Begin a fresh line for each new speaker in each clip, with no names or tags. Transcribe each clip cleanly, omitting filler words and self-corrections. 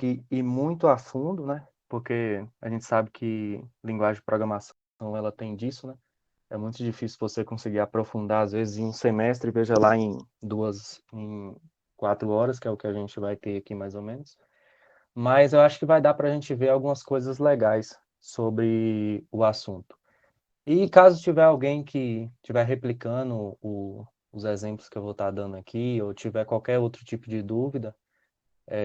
que ir muito a fundo, né? Porque a gente sabe que linguagem de programação ela tem disso, né? É muito difícil você conseguir aprofundar, às vezes, em um semestre, veja lá em 4 horas, que é o que a gente vai ter aqui mais ou menos. Mas eu acho que vai dar para a gente ver algumas coisas legais sobre o assunto. E caso tiver alguém que estiver replicando os exemplos que eu vou estar dando aqui, ou tiver qualquer outro tipo de dúvida,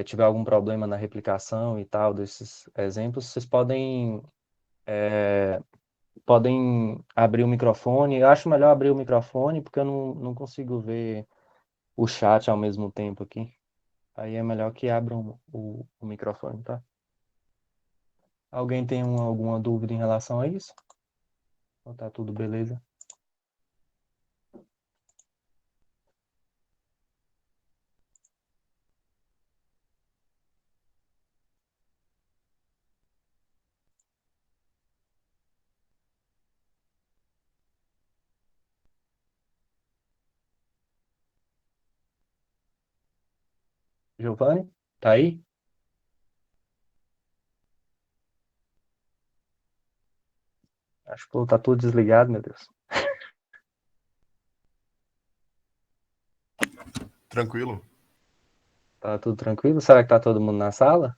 tiver algum problema na replicação e tal desses exemplos, vocês podem abrir o microfone. Eu acho melhor abrir o microfone porque eu não consigo ver o chat ao mesmo tempo aqui. Aí é melhor que abram o microfone, tá? Alguém tem alguma dúvida em relação a isso? Ou tá tudo beleza? Giovanni? Tá aí? Acho que tá tudo desligado, meu Deus.
Tranquilo?
Tá tudo tranquilo? Será que tá todo mundo na sala?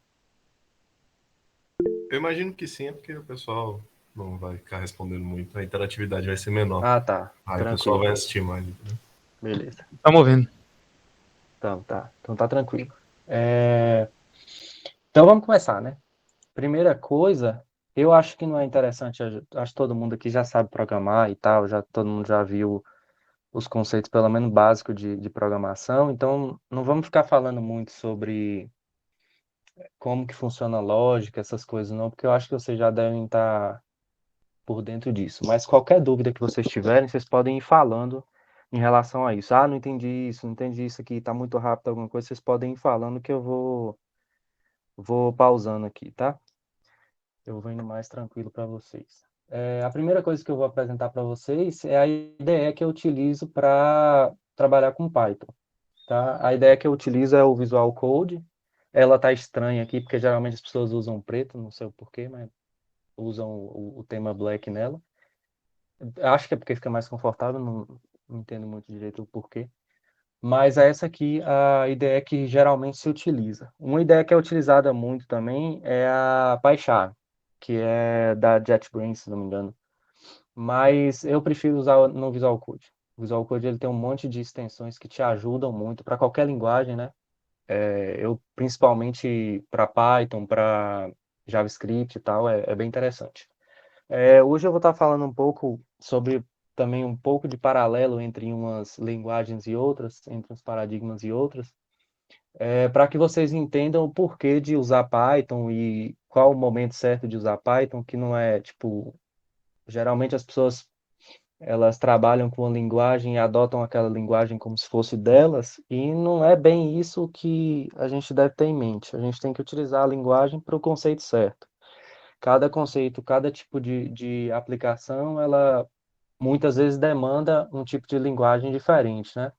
Eu imagino que sim, é porque o pessoal não vai ficar respondendo muito, a interatividade vai ser menor.
Ah, tá.
Aí o pessoal
Tranquilo.
vai assistir mais, entendeu?
Beleza.
Estamos ouvindo.
Então tá. Então tá tranquilo. Então vamos começar, né? Primeira coisa, eu acho que não é interessante, acho que todo mundo aqui já sabe programar e tal, todo mundo já viu os conceitos, pelo menos básicos de programação, então não vamos ficar falando muito sobre como que funciona a lógica, essas coisas não, porque eu acho que vocês já devem estar por dentro disso. Mas qualquer dúvida que vocês tiverem, vocês podem ir falando em relação a isso. Ah, não entendi isso, não entendi isso aqui, tá muito rápido alguma coisa, vocês podem ir falando que eu vou pausando aqui, tá? Eu vou indo mais tranquilo para vocês. A primeira coisa que eu vou apresentar para vocês é a ideia que eu utilizo para trabalhar com Python, tá? A ideia que eu utilizo é o Visual Code. Ela tá estranha aqui porque geralmente as pessoas usam preto, não sei o porquê, mas usam o tema black nela. Acho que é porque fica mais confortável, não entendo muito direito o porquê. Mas é essa aqui a ideia que geralmente se utiliza. Uma ideia que é utilizada muito também é a PyCharm, que é da JetBrains, se não me engano. Mas eu prefiro usar no Visual Code. O Visual Code ele tem um monte de extensões que te ajudam muito para qualquer linguagem, né? Eu principalmente para Python, para JavaScript e tal, é bem interessante. Hoje eu vou estar falando um pouco sobre também um pouco de paralelo entre umas linguagens e outras, entre uns paradigmas e outras, para que vocês entendam o porquê de usar Python e qual o momento certo de usar Python, que não é, tipo, geralmente as pessoas elas trabalham com a linguagem e adotam aquela linguagem como se fosse delas, e não é bem isso que a gente deve ter em mente. A gente tem que utilizar a linguagem para o conceito certo. Cada conceito, cada tipo de aplicação, ela muitas vezes demanda um tipo de linguagem diferente, né?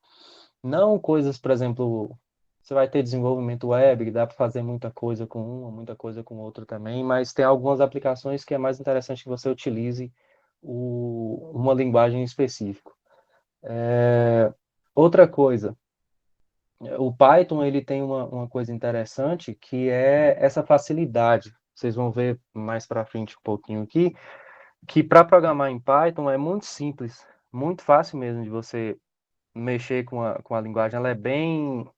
Não coisas, por exemplo, você vai ter desenvolvimento web, que dá para fazer muita coisa com uma, muita coisa com outra também, mas tem algumas aplicações que é mais interessante que você utilize uma linguagem específica. Outra coisa, o Python ele tem uma coisa interessante que é essa facilidade. Vocês vão ver mais para frente um pouquinho aqui, que para programar em Python é muito simples, muito fácil mesmo de você mexer com a linguagem. Ela é bem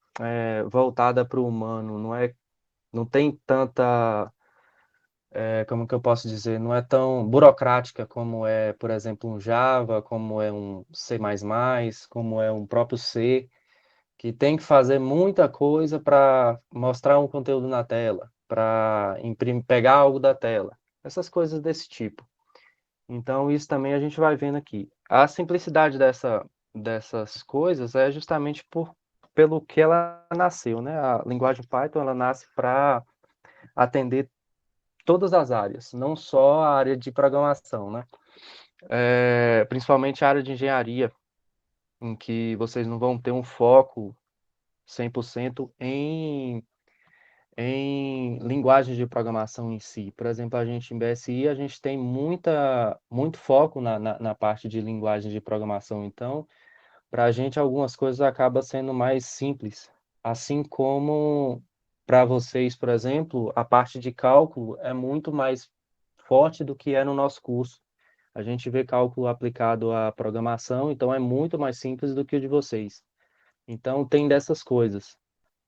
voltada para o humano, não tem tanta, como que eu posso dizer, não é tão burocrática como é, por exemplo, um Java, como é um C++, como é um próprio C, que tem que fazer muita coisa para mostrar um conteúdo na tela, para imprimir, pegar algo da tela, essas coisas desse tipo. Então, isso também a gente vai vendo aqui. A simplicidade dessas coisas é justamente pelo que ela nasceu, né? A linguagem Python, ela nasce para atender todas as áreas, não só a área de programação, né? Principalmente a área de engenharia, em que vocês não vão ter um foco 100% em em linguagens de programação em si. Por exemplo, a gente em BSI, a gente tem muito foco na parte de linguagem de programação. Então, para a gente, algumas coisas acabam sendo mais simples. Assim como para vocês, por exemplo, a parte de cálculo é muito mais forte do que é no nosso curso. A gente vê cálculo aplicado à programação, então é muito mais simples do que o de vocês. Então, tem dessas coisas.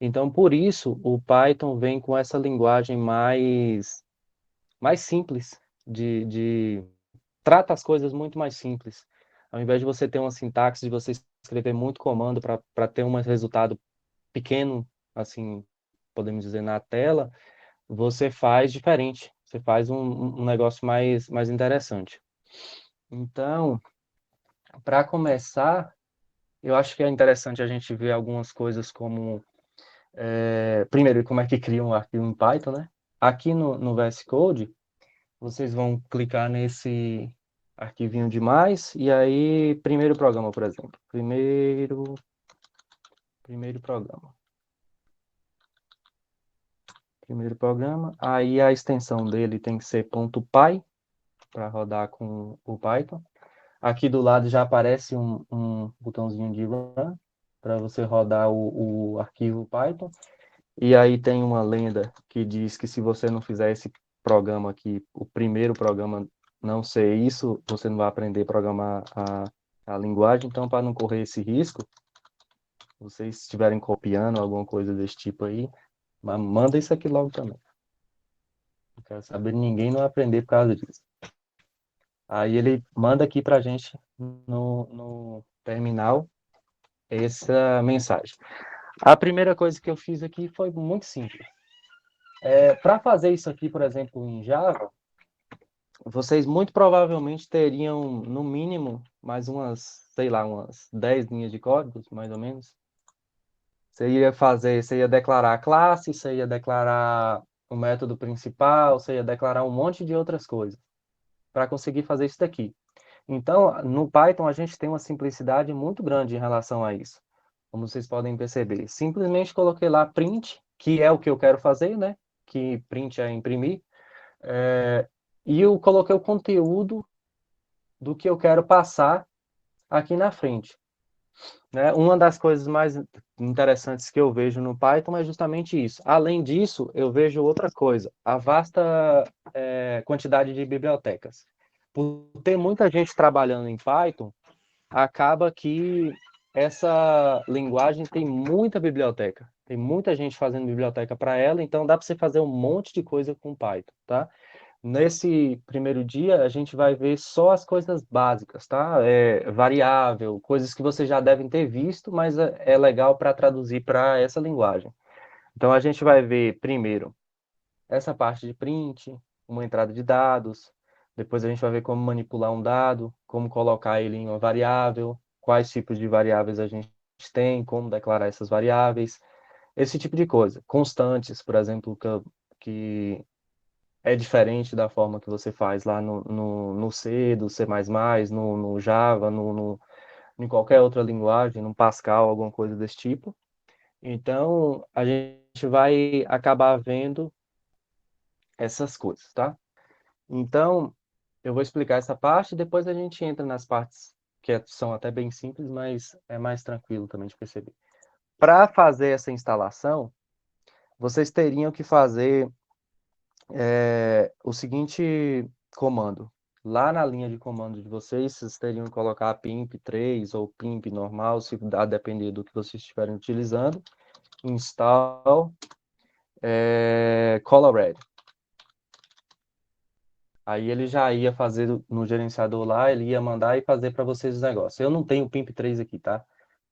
Então, por isso, o Python vem com essa linguagem mais simples, trata as coisas muito mais simples. Ao invés de você ter uma sintaxe, de você escrever muito comando para ter um resultado pequeno, assim, podemos dizer, na tela, você faz diferente. Você faz um negócio mais interessante. Então, para começar, eu acho que é interessante a gente ver algumas coisas como primeiro, como é que cria um arquivo em Python, né? Aqui no VS Code, vocês vão clicar nesse arquivinho de mais, e aí, primeiro programa, por exemplo. Primeiro programa. Primeiro programa. Aí a extensão dele tem que ser .py, para rodar com o Python. Aqui do lado já aparece um botãozinho de Run, para você rodar o arquivo Python. E aí tem uma lenda que diz que se você não fizer esse programa aqui, o primeiro programa não ser isso, você não vai aprender a programar a linguagem. Então, para não correr esse risco, vocês estiverem copiando alguma coisa desse tipo aí, manda isso aqui logo também. Não quero saber de ninguém não aprender por causa disso. Aí ele manda aqui para a gente no terminal essa mensagem. A primeira coisa que eu fiz aqui foi muito simples. Para fazer isso aqui, por exemplo, em Java, vocês muito provavelmente teriam, no mínimo, mais umas, sei lá, umas 10 linhas de código, mais ou menos. Você ia declarar a classe, você ia declarar o método principal, você ia declarar um monte de outras coisas para conseguir fazer isso daqui. Então, no Python, a gente tem uma simplicidade muito grande em relação a isso, como vocês podem perceber. Simplesmente coloquei lá print, que é o que eu quero fazer, né? Que print é imprimir. E eu coloquei o conteúdo do que eu quero passar aqui na frente, né? Uma das coisas mais interessantes que eu vejo no Python é justamente isso. Além disso, eu vejo outra coisa, a vasta quantidade de bibliotecas. Por ter muita gente trabalhando em Python, acaba que essa linguagem tem muita biblioteca. Tem muita gente fazendo biblioteca para ela, então dá para você fazer um monte de coisa com Python, tá? Nesse primeiro dia, a gente vai ver só as coisas básicas, tá? Variável, coisas que vocês já devem ter visto, mas é legal para traduzir para essa linguagem. Então, a gente vai ver primeiro essa parte de print, uma entrada de dados, depois a gente vai ver como manipular um dado, como colocar ele em uma variável, quais tipos de variáveis a gente tem, como declarar essas variáveis, esse tipo de coisa. Constantes, por exemplo, que é diferente da forma que você faz lá no C, do C++, no Java, em qualquer outra linguagem, no Pascal, alguma coisa desse tipo. Então, a gente vai acabar vendo essas coisas, tá? Então, eu vou explicar essa parte, depois a gente entra nas partes que são até bem simples, mas é mais tranquilo também de perceber. Para fazer essa instalação, vocês teriam que fazer o seguinte comando. Lá na linha de comando de vocês, vocês teriam que colocar pimp3 ou pimp normal, se a depender do que vocês estiverem utilizando. Install Colored. Aí ele já ia fazer no gerenciador lá, ele ia mandar e fazer para vocês os negócios. Eu não tenho o pimp3 aqui, tá?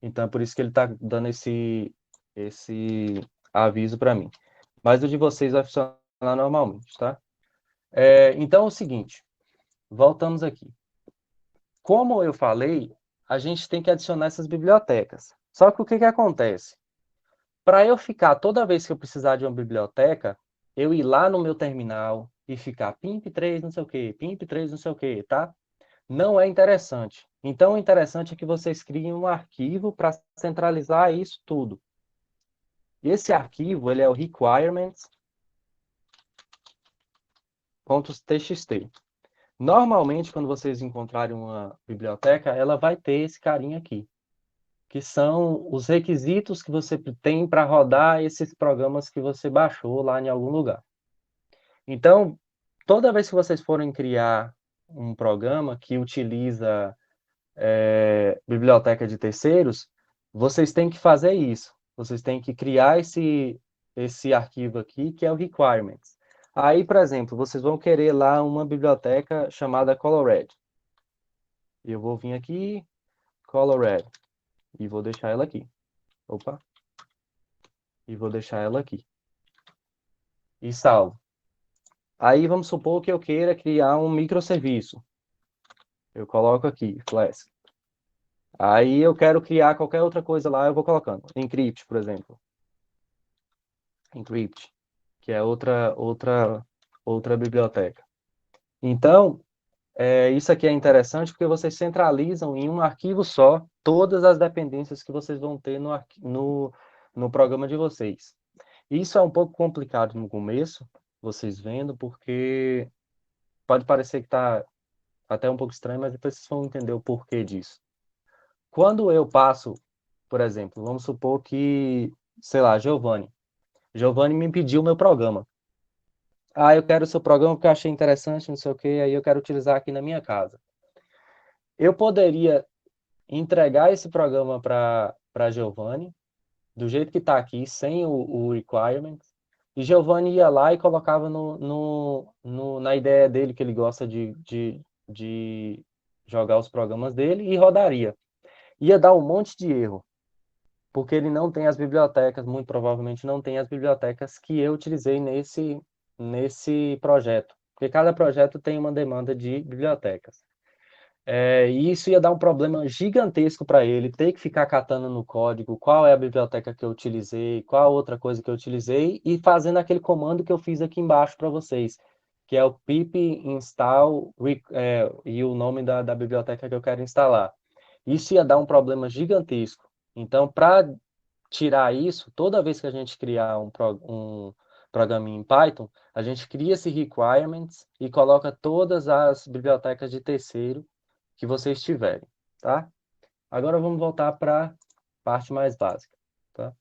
Então é por isso que ele está dando esse aviso para mim. Mas o de vocês vai funcionar normalmente, tá? Então é o seguinte, voltamos aqui. Como eu falei, a gente tem que adicionar essas bibliotecas. Só que o que acontece? Para eu ficar, toda vez que eu precisar de uma biblioteca, eu ir lá no meu terminal e ficar pimp3 não sei o quê, pimp3 não sei o quê, tá? Não é interessante. Então, o interessante é que vocês criem um arquivo para centralizar isso tudo. Esse arquivo, ele é o requirements.txt. Normalmente, quando vocês encontrarem uma biblioteca, ela vai ter esse carinha aqui, que são os requisitos que você tem para rodar esses programas que você baixou lá em algum lugar. Então, toda vez que vocês forem criar um programa que utiliza biblioteca de terceiros, vocês têm que fazer isso. Vocês têm que criar esse arquivo aqui, que é o requirements. Aí, por exemplo, vocês vão querer lá uma biblioteca chamada Colored. Eu vou vir aqui, Colored, e vou deixar ela aqui. Opa! E vou deixar ela aqui. E salvo. Aí vamos supor que eu queira criar um microserviço. Eu coloco aqui, Flask. Aí eu quero criar qualquer outra coisa lá, eu vou colocando. Encrypt, por exemplo. Encrypt, que é outra biblioteca. Então, isso aqui é interessante porque vocês centralizam em um arquivo só todas as dependências que vocês vão ter no programa de vocês. Isso é um pouco complicado no começo, vocês vendo, porque pode parecer que está até um pouco estranho, mas depois vocês vão entender o porquê disso. Quando eu passo, por exemplo, vamos supor que, sei lá, Giovanni me pediu o meu programa. Ah, eu quero o seu programa porque eu achei interessante, não sei o quê, aí eu quero utilizar aqui na minha casa. Eu poderia entregar esse programa para Giovanni, do jeito que está aqui, sem o requirement, e Giovanni ia lá e colocava na ideia dele, que ele gosta de jogar os programas dele, e rodaria. Ia dar um monte de erro, porque ele não tem as bibliotecas, muito provavelmente não tem as bibliotecas que eu utilizei nesse projeto. Porque cada projeto tem uma demanda de bibliotecas. E isso ia dar um problema gigantesco para ele, ter que ficar catando no código qual é a biblioteca que eu utilizei, qual outra coisa que eu utilizei, e fazendo aquele comando que eu fiz aqui embaixo para vocês, que é o pip install e o nome da biblioteca que eu quero instalar. Isso ia dar um problema gigantesco. Então, para tirar isso, toda vez que a gente criar um programinha em Python, a gente cria esse requirements e coloca todas as bibliotecas de terceiro que vocês tiverem, tá? Agora vamos voltar para a parte mais básica, tá?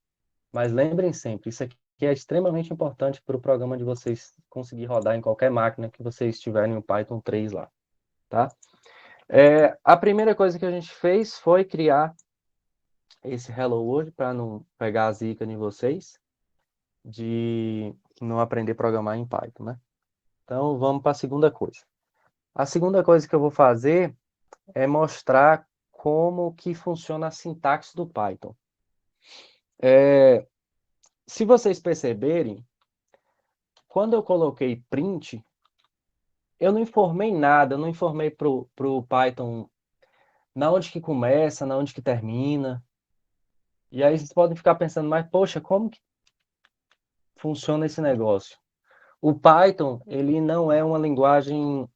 Mas lembrem sempre, isso aqui é extremamente importante para o programa de vocês conseguir rodar em qualquer máquina que vocês tiverem o Python 3 lá, tá? A primeira coisa que a gente fez foi criar esse Hello World para não pegar a zica em vocês de não aprender a programar em Python, né? Então vamos para a segunda coisa. A segunda coisa que eu vou fazer é mostrar como que funciona a sintaxe do Python. Se vocês perceberem, quando eu coloquei print, eu não informei nada, eu não informei pro Python na onde que começa, na onde que termina. E aí vocês podem ficar pensando, mas poxa, como que funciona esse negócio? O Python, ele não é uma linguagem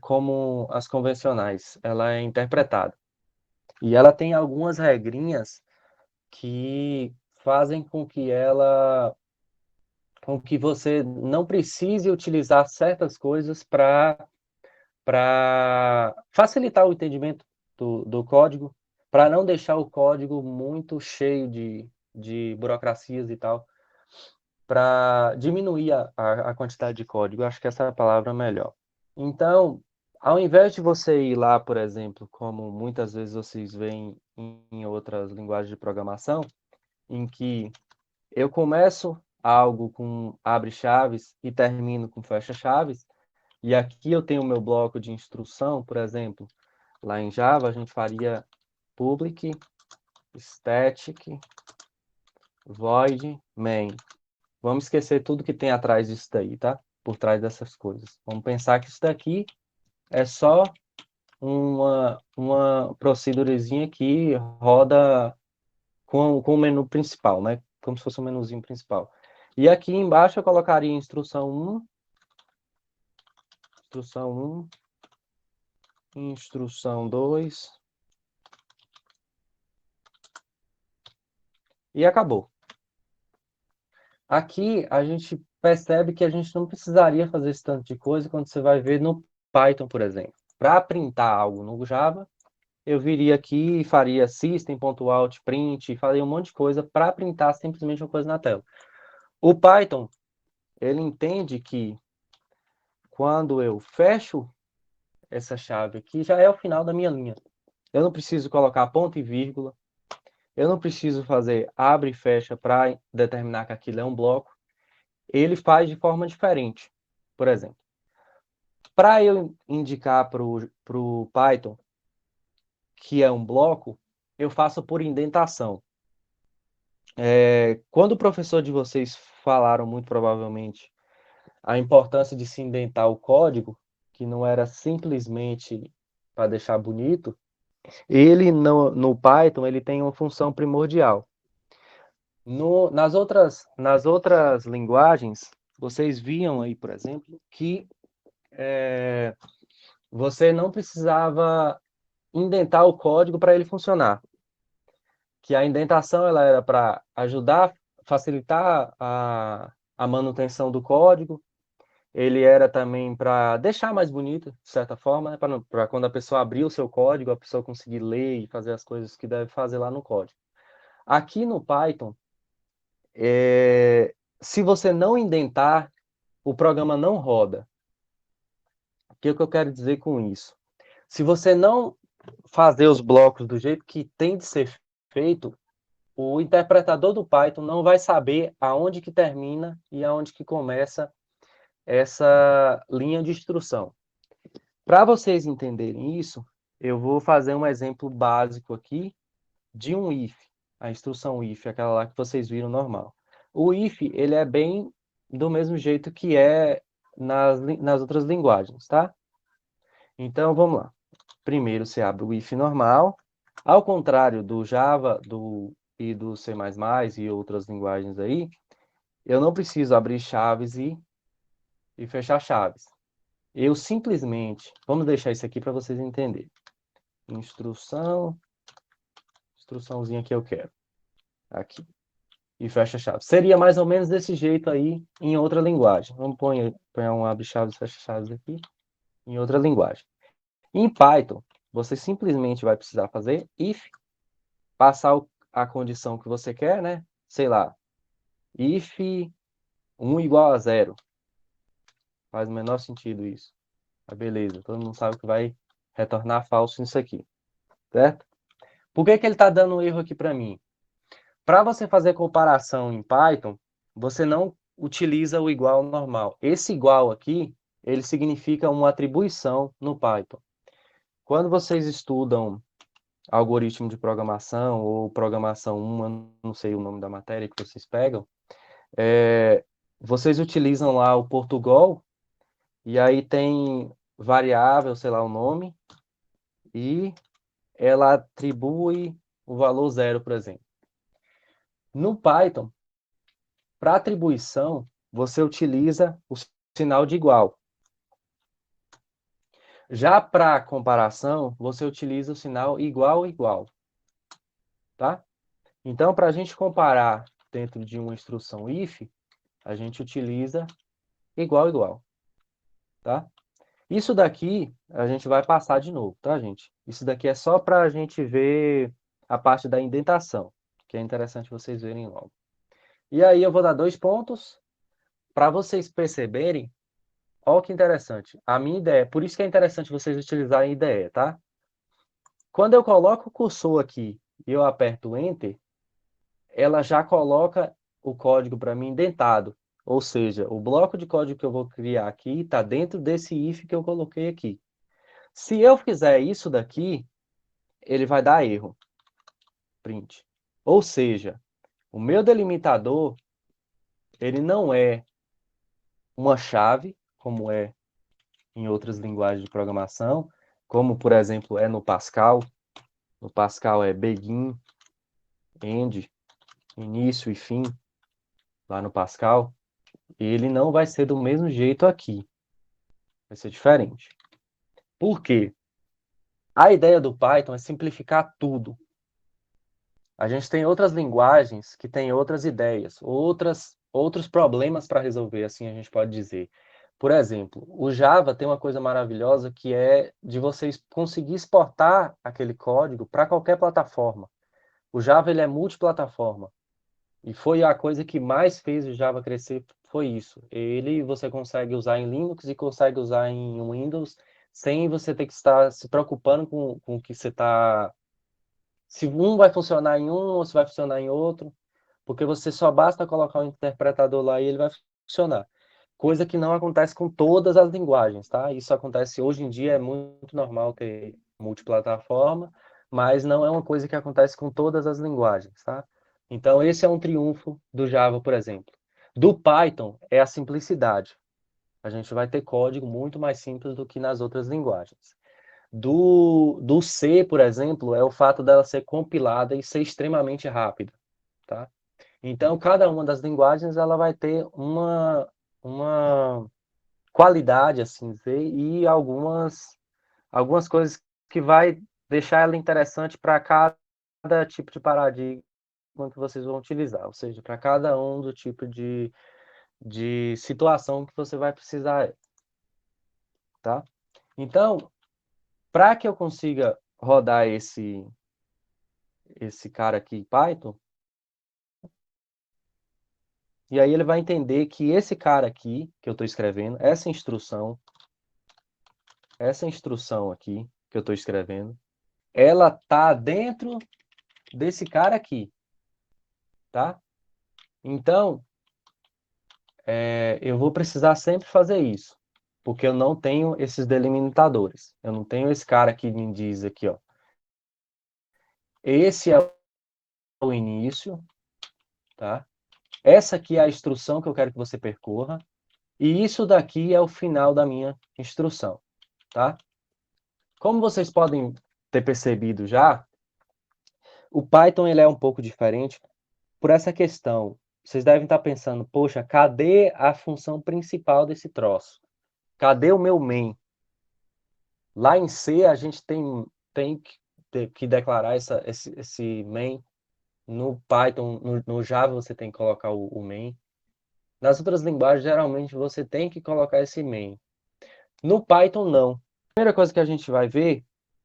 como as convencionais, ela é interpretada. E ela tem algumas regrinhas que fazem com que você não precise utilizar certas coisas para facilitar o entendimento do código, para não deixar o código muito cheio de burocracias e tal, para diminuir a quantidade de código. Eu acho que essa é a palavra melhor. Então, ao invés de você ir lá, por exemplo, como muitas vezes vocês veem em outras linguagens de programação, em que eu começo algo com abre-chaves e termino com fecha-chaves, e aqui eu tenho o meu bloco de instrução, por exemplo, lá em Java a gente faria public static void main. Vamos esquecer tudo que tem atrás disso daí, tá? Por trás dessas coisas. Vamos pensar que isso daqui é só uma procedurezinha que roda com o menu principal, né? Como se fosse um menuzinho principal. E aqui embaixo eu colocaria instrução 1, instrução 2 e acabou. Aqui a gente percebe que a gente não precisaria fazer esse tanto de coisa quando você vai ver no Python, por exemplo. Para printar algo no Java, eu viria aqui e faria system.out print, faria um monte de coisa para printar simplesmente uma coisa na tela. O Python, ele entende que quando eu fecho essa chave aqui, já é o final da minha linha. Eu não preciso colocar ponto e vírgula, eu não preciso fazer abre e fecha para determinar que aquilo é um bloco. Ele faz de forma diferente. Por exemplo, para eu indicar para o Python que é um bloco, eu faço por indentação. Quando o professor de vocês falaram, muito provavelmente, a importância de se indentar o código, que não era simplesmente para deixar bonito, ele no Python ele tem uma função primordial. Nas outras linguagens, vocês viam aí, por exemplo, que você não precisava indentar o código para ele funcionar. Que a indentação ela era para ajudar, facilitar a manutenção do código. Ele era também para deixar mais bonito, de certa forma, né? Para quando a pessoa abrir o seu código, a pessoa conseguir ler e fazer as coisas que deve fazer lá no código. Aqui no Python, se você não indentar, o programa não roda. O que eu quero dizer com isso? Se você não fazer os blocos do jeito que tem de ser feito, o interpretador do Python não vai saber aonde que termina e aonde que começa essa linha de instrução. Para vocês entenderem isso, eu vou fazer um exemplo básico aqui de um if, a instrução if, aquela lá que vocês viram normal. O if, ele é bem do mesmo jeito que é nas outras linguagens, tá? Então, vamos lá. Primeiro, você abre o if normal. Ao contrário do Java e do C++ e outras linguagens aí, eu não preciso abrir chaves e fechar chaves. Eu simplesmente... Vamos deixar isso aqui para vocês entenderem. Instruçãozinha que eu quero. Aqui. E fecha chaves. Seria mais ou menos desse jeito aí em outra linguagem. Vamos pôr um abre chaves e fecha chaves aqui em outra linguagem. Em Python, você simplesmente vai precisar fazer if, passar a condição que você quer, né? Sei lá, if 1 igual a 0. Faz o menor sentido isso. Mas beleza, todo mundo sabe que vai retornar falso nisso aqui, certo? Por que ele está dando um erro aqui para mim? Para você fazer comparação em Python, você não utiliza o igual normal. Esse igual aqui, ele significa uma atribuição no Python. Quando vocês estudam algoritmo de programação ou programação 1, eu não sei o nome da matéria que vocês pegam, vocês utilizam lá o Portugal e aí tem variável, sei lá o nome, e ela atribui o valor 0, por exemplo. No Python, para atribuição, você utiliza o sinal de igual. Já para comparação, você utiliza o sinal igual, igual. Tá? Então, para a gente comparar dentro de uma instrução if, a gente utiliza igual, igual. Tá? Isso daqui a gente vai passar de novo, tá, gente? Isso daqui é só para a gente ver a parte da indentação, que é interessante vocês verem logo. E aí eu vou dar 2 pontos para vocês perceberem. Olha que interessante. A minha ideia, por isso que é interessante vocês utilizarem IDE, tá? Quando eu coloco o cursor aqui e eu aperto Enter, ela já coloca o código para mim indentado. Ou seja, o bloco de código que eu vou criar aqui está dentro desse if que eu coloquei aqui. Se eu fizer isso daqui, ele vai dar erro. Print. Ou seja, o meu delimitador, ele não é uma chave, como é em outras linguagens de programação, como, por exemplo, é no Pascal. No Pascal é begin, end, início e fim, lá no Pascal. Ele não vai ser do mesmo jeito aqui. Vai ser diferente. Por quê? A ideia do Python é simplificar tudo. A gente tem outras linguagens que têm outras ideias, outras outros problemas para resolver, assim a gente pode dizer. Por exemplo, o Java tem uma coisa maravilhosa que é de vocês conseguir exportar aquele código para qualquer plataforma. O Java ele é multiplataforma. E foi a coisa que mais fez o Java crescer, foi isso. Ele você consegue usar em Linux e consegue usar em Windows sem você ter que estar se preocupando com o que você está... Se um vai funcionar em um ou se vai funcionar em outro, porque você só basta colocar um interpretador lá e ele vai funcionar. Coisa que não acontece com todas as linguagens, tá? Isso acontece hoje em dia, é muito normal ter multiplataforma, mas não é uma coisa que acontece com todas as linguagens, tá? Então, esse é um triunfo do Java, por exemplo. Do Python é a simplicidade. A gente vai ter código muito mais simples do que nas outras linguagens. Do C, por exemplo, é o fato dela ser compilada e ser extremamente rápida, tá? Então, cada uma das linguagens ela vai ter uma qualidade, assim dizer, e algumas coisas que vai deixar ela interessante para cada tipo de paradigma que vocês vão utilizar, ou seja, para cada um do tipo de situação que você vai precisar, tá? Então, para que eu consiga rodar esse cara aqui em Python, e aí ele vai entender que esse cara aqui, que eu estou escrevendo, essa instrução aqui, que eu estou escrevendo, ela tá dentro desse cara aqui, tá? Então, eu vou precisar sempre fazer isso, porque eu não tenho esses delimitadores. Eu não tenho esse cara que me diz aqui, ó. Esse é o início, tá? Essa aqui é a instrução que eu quero que você percorra, e isso daqui é o final da minha instrução, tá? Como vocês podem ter percebido já, o Python ele é um pouco diferente por essa questão. Vocês devem estar pensando, poxa, cadê a função principal desse troço? Cadê o meu main? Lá em C a gente tem que declarar esse main. No Python, no Java você tem que colocar o main. Nas outras linguagens, geralmente você tem que colocar esse main. No Python, não. A primeira coisa que a gente vai ver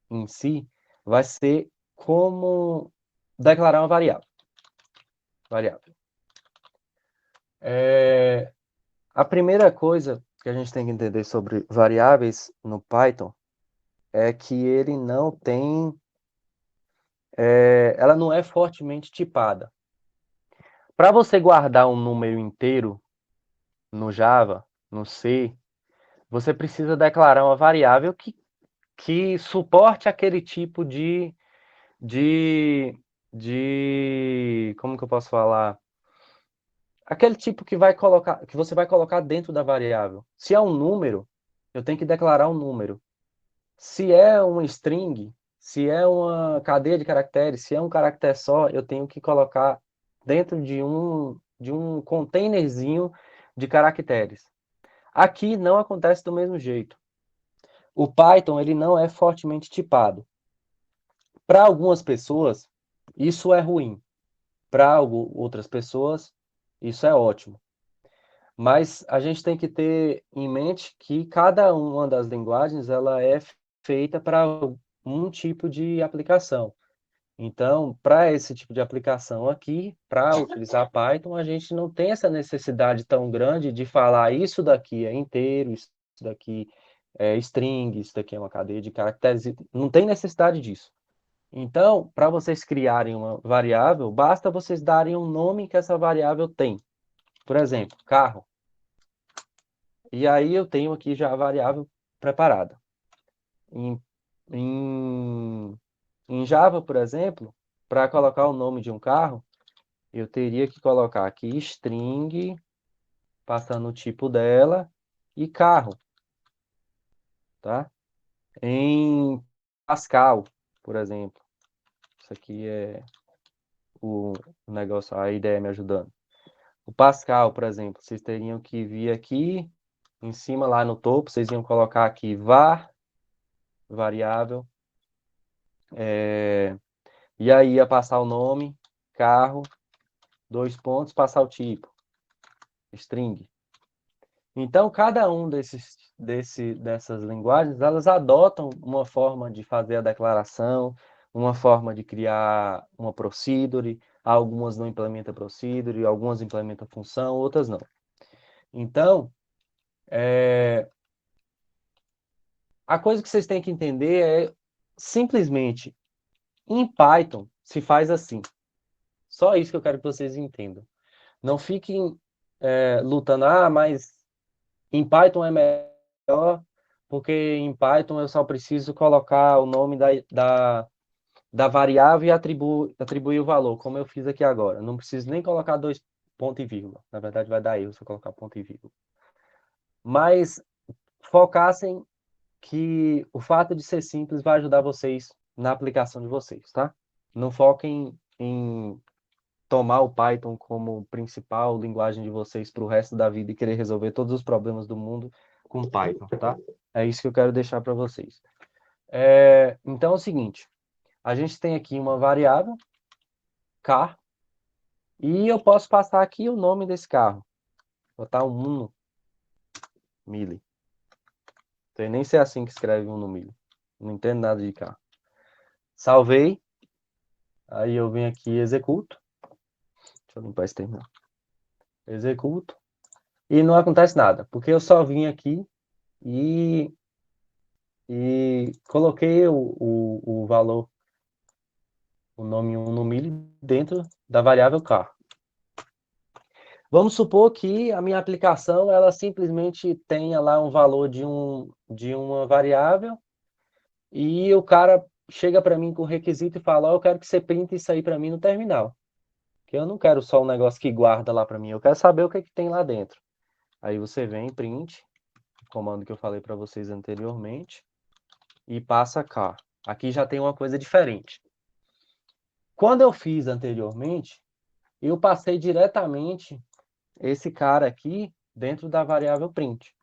em si vai ser como declarar uma variável. A primeira coisa que a gente tem que entender sobre variáveis no Python é que ele não tem, ela não é fortemente tipada. Para você guardar um número inteiro no Java, no C, você precisa declarar uma variável que suporte aquele tipo de, como que eu posso falar? Aquele tipo que você vai colocar dentro da variável. Se é um número, eu tenho que declarar um número. Se é uma string, se é uma cadeia de caracteres, se é um caractere só, eu tenho que colocar dentro de um containerzinho de caracteres. Aqui não acontece do mesmo jeito. O Python ele não é fortemente tipado. Para algumas pessoas, isso é ruim. Para outras pessoas, isso é ótimo. Mas a gente tem que ter em mente que cada uma das linguagens ela é feita para um tipo de aplicação. Então, para esse tipo de aplicação aqui, para utilizar Python, a gente não tem essa necessidade tão grande de falar isso daqui é inteiro, isso daqui é string, isso daqui é uma cadeia de caracteres. Não tem necessidade disso. Então, para vocês criarem uma variável, basta vocês darem um nome que essa variável tem. Por exemplo, carro. E aí eu tenho aqui já a variável preparada. Em, em, em Java, por exemplo, para colocar o nome de um carro, eu teria que colocar aqui string, passando o tipo dela, e carro, tá? Em Pascal, por exemplo. Isso aqui é o negócio, a ideia me ajudando. O Pascal, por exemplo, vocês teriam que vir aqui, em cima lá no topo, vocês iam colocar aqui var, variável, e aí ia passar o nome, carro, dois pontos, passar o tipo. string. Então, cada um dessas linguagens, elas adotam uma forma de fazer a declaração, uma forma de criar uma procedure, algumas não implementam procedure, algumas implementam função, outras não. Então, a coisa que vocês têm que entender é simplesmente, em Python, se faz assim. Só isso que eu quero que vocês entendam. Não fiquem lutando, mas em Python é melhor, porque em Python eu só preciso colocar o nome da variável e atribuir o valor, como eu fiz aqui agora. Não preciso nem colocar dois pontos e vírgula. Na verdade, vai dar erro se eu colocar ponto e vírgula. Mas focassem que o fato de ser simples vai ajudar vocês na aplicação de vocês, tá? Não foquem em tomar o Python como principal linguagem de vocês para o resto da vida e querer resolver todos os problemas do mundo com Python, tá? É isso que eu quero deixar para vocês. Então é o seguinte, a gente tem aqui uma variável, car, e eu posso passar aqui o nome desse carro. Botar um 1 no mili. Não sei nem se é assim que escreve um no mili. Não entendo nada de carro. Salvei. Aí eu venho aqui e executo. Deixa eu limpar esse terminal. Executo. E não acontece nada, porque eu só vim aqui e coloquei o valor, o nome 1 no milho, dentro da variável car. Vamos supor que a minha aplicação ela simplesmente tenha lá um valor de uma variável e o cara chega para mim com o requisito e fala, eu quero que você printe isso aí para mim no terminal. Porque eu não quero só um negócio que guarda lá para mim, eu quero saber o que, que tem lá dentro. Aí você vem, print, o comando que eu falei para vocês anteriormente, e passa cá. Aqui já tem uma coisa diferente. Quando eu fiz anteriormente, eu passei diretamente esse cara aqui dentro da variável print.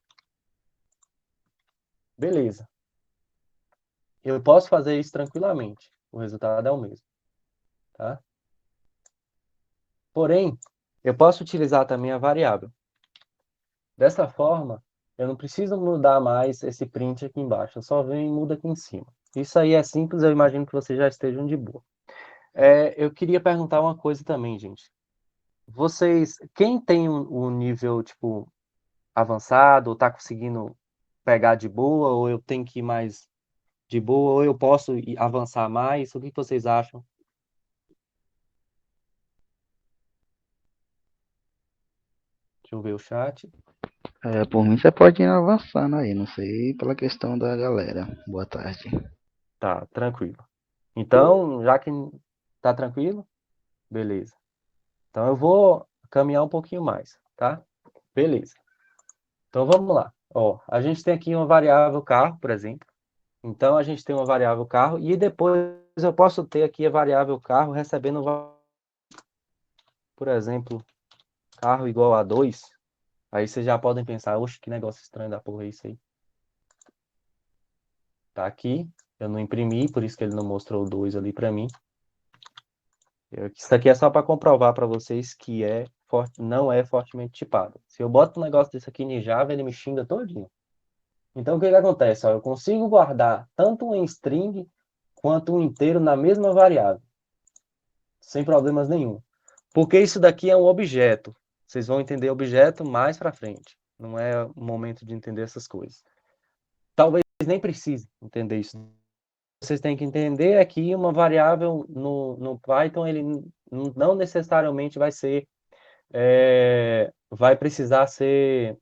Beleza. Eu posso fazer isso tranquilamente. O resultado é o mesmo. Tá? Porém, eu posso utilizar também a variável. Dessa forma, eu não preciso mudar mais esse print aqui embaixo. Eu só venho e mudo aqui em cima. Isso aí é simples, eu imagino que vocês já estejam de boa. Eu queria perguntar uma coisa também, gente. Vocês, quem tem um nível, tipo, avançado, ou tá conseguindo pegar de boa, ou eu tenho que ir mais de boa, ou eu posso avançar mais? O que vocês acham? Deixa eu ver o chat.
Por mim você pode ir avançando aí, não sei pela questão da galera. Boa tarde.
Tá, tranquilo. Então, já que tá tranquilo, beleza. Então eu vou caminhar um pouquinho mais, tá? Beleza. Então vamos lá. Ó, a gente tem aqui uma variável carro, por exemplo. Então a gente tem uma variável carro e depois eu posso ter aqui a variável carro recebendo, por exemplo, carro igual a 2. Aí vocês já podem pensar, oxe, que negócio estranho da porra é isso aí. Tá aqui, eu não imprimi, por isso que ele não mostrou o 2 ali para mim. Isso aqui é só para comprovar para vocês que não é fortemente tipado. Se eu boto um negócio desse aqui em Java, ele me xinga todinho. Então, o que que acontece? Ó, eu consigo guardar tanto um string quanto um inteiro na mesma variável, sem problemas nenhum. Porque isso daqui é um objeto. Vocês vão entender objeto mais para frente. Não é o momento de entender essas coisas. Talvez nem precise entender isso. Vocês têm que entender é que uma variável no Python, ele não necessariamente vai precisar ser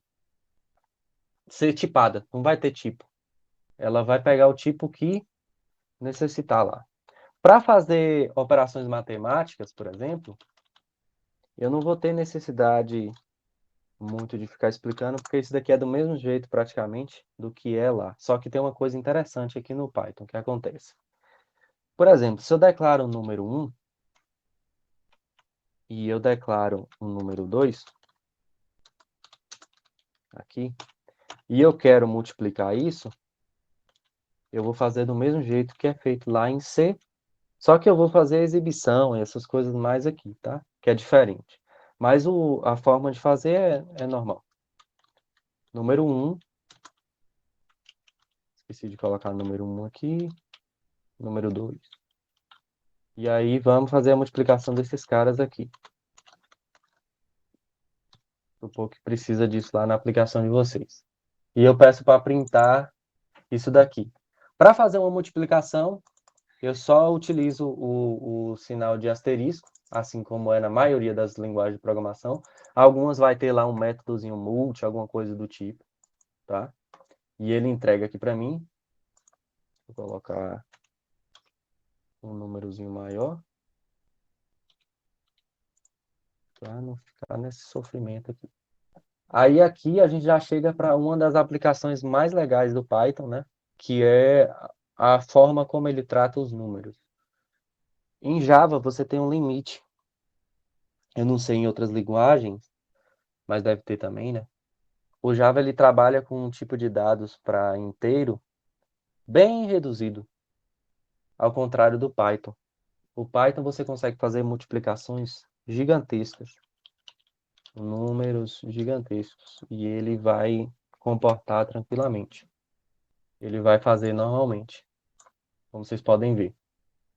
tipada. Não vai ter tipo. Ela vai pegar o tipo que necessitar lá. Para fazer operações matemáticas, por exemplo, eu não vou ter necessidade muito de ficar explicando, porque isso daqui é do mesmo jeito praticamente do que é lá. Só que tem uma coisa interessante aqui no Python que acontece. Por exemplo, se eu declaro um número 1 e eu declaro um número 2 aqui, e eu quero multiplicar isso, eu vou fazer do mesmo jeito que é feito lá em C, só que eu vou fazer exibição e essas coisas mais aqui, tá? Que é diferente. Mas a forma de fazer é normal. Número 1. Esqueci de colocar o número 1 aqui. Número 2. E aí vamos fazer a multiplicação desses caras aqui. Supor que precisa disso lá na aplicação de vocês. E eu peço para printar isso daqui. Para fazer uma multiplicação, eu só utilizo o sinal de asterisco, assim como é na maioria das linguagens de programação. Algumas vai ter lá um métodozinho multi, alguma coisa do tipo, tá? E ele entrega aqui para mim. Vou colocar um númerozinho maior, para não ficar nesse sofrimento aqui. Aí aqui a gente já chega para uma das aplicações mais legais do Python, né? Que é a forma como ele trata os números. Em Java você tem um limite. Eu não sei em outras linguagens, mas deve ter também, né? O Java ele trabalha com um tipo de dados para inteiro bem reduzido, ao contrário do Python. O Python você consegue fazer multiplicações gigantescas, números gigantescos, e ele vai comportar tranquilamente. Ele vai fazer normalmente, como vocês podem ver.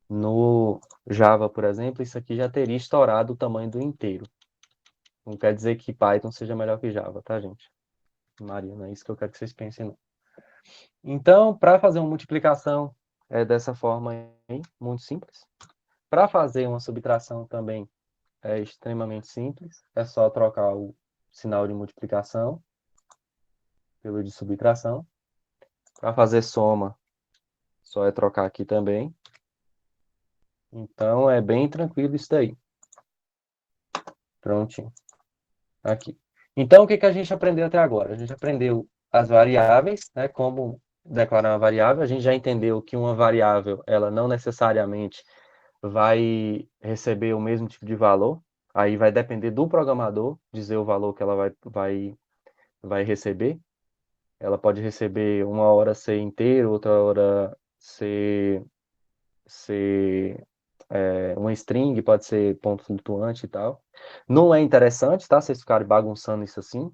No Java, por exemplo, isso aqui já teria estourado o tamanho do inteiro. Não quer dizer que Python seja melhor que Java, tá, gente? Maria, não é isso que eu quero que vocês pensem, não. Então, para fazer uma multiplicação é dessa forma aí, muito simples. Para fazer uma subtração também é extremamente simples. É só trocar o sinal de multiplicação pelo de subtração. Para fazer soma, só é trocar aqui também. Então, é bem tranquilo isso daí. Prontinho. Aqui. Então, o que a gente aprendeu até agora? A gente aprendeu as variáveis, né? Como declarar uma variável. A gente já entendeu que uma variável, ela não necessariamente vai receber o mesmo tipo de valor. Aí vai depender do programador dizer o valor que ela vai receber. Ela pode receber uma hora ser inteiro, outra hora ser uma string, pode ser ponto flutuante e tal. Não é interessante, tá? Vocês ficarem bagunçando isso assim.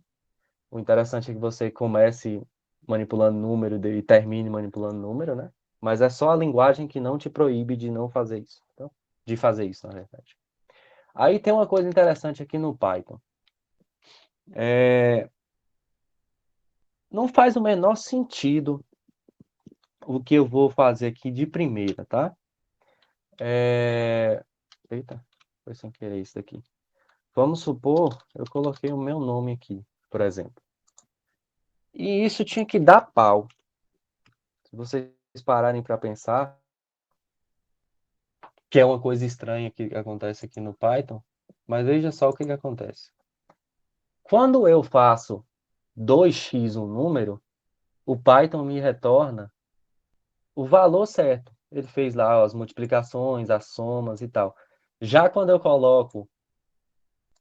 O interessante é que você comece manipulando número e termine manipulando número, né? Mas é só a linguagem que não te proíbe de não fazer isso. Então, de fazer isso, na verdade. Aí tem uma coisa interessante aqui no Python. Não faz o menor sentido o que eu vou fazer aqui de primeira, tá? Eita, foi sem querer isso daqui. Vamos supor, eu coloquei o meu nome aqui, por exemplo. E isso tinha que dar pau. Se vocês pararem para pensar, que é uma coisa estranha que acontece aqui no Python, mas veja só o que acontece. Quando eu faço 2x um número, o Python me retorna o valor certo. Ele fez lá as multiplicações, as somas e tal. Já quando eu coloco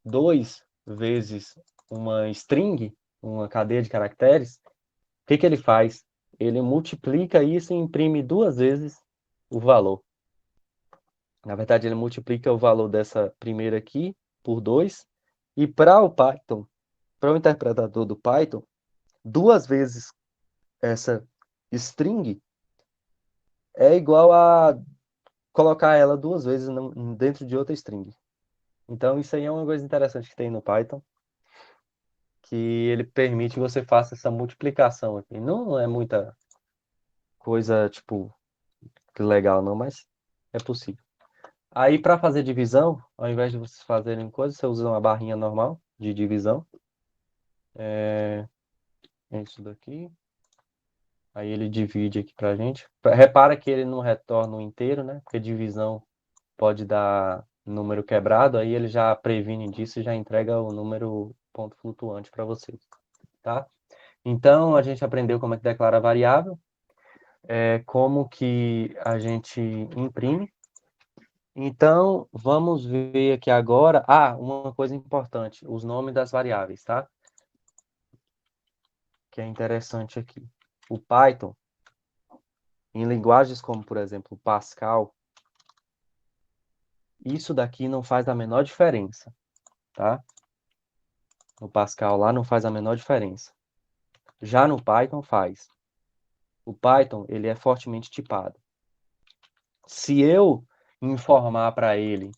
2 vezes uma string, uma cadeia de caracteres, o que ele faz? Ele multiplica isso e imprime 2 vezes o valor. Na verdade, ele multiplica o valor dessa primeira aqui por 2. E para o Python, para o interpretador do Python, 2 vezes essa string é igual a colocar ela 2 vezes dentro de outra string. Então, isso aí é uma coisa interessante que tem no Python, que ele permite que você faça essa multiplicação aqui. Não é muita coisa, tipo, legal não, mas é possível. Aí, para fazer divisão, ao invés de vocês fazerem coisa, você usa uma barrinha normal de divisão. É isso daqui. Aí ele divide aqui pra gente. Repara que ele não retorna o inteiro, né? Porque divisão pode dar número quebrado, aí ele já previne disso e já entrega o número ponto flutuante para vocês, tá? Então, a gente aprendeu como é que declara a variável, como que a gente imprime. Então, vamos ver aqui agora. Ah, uma coisa importante, os nomes das variáveis, tá? Que é interessante aqui. O Python, em linguagens como, por exemplo, Pascal, isso daqui não faz a menor diferença, tá? No Pascal lá não faz a menor diferença. Já no Python faz. O Python, ele é fortemente tipado. Se eu informar para ele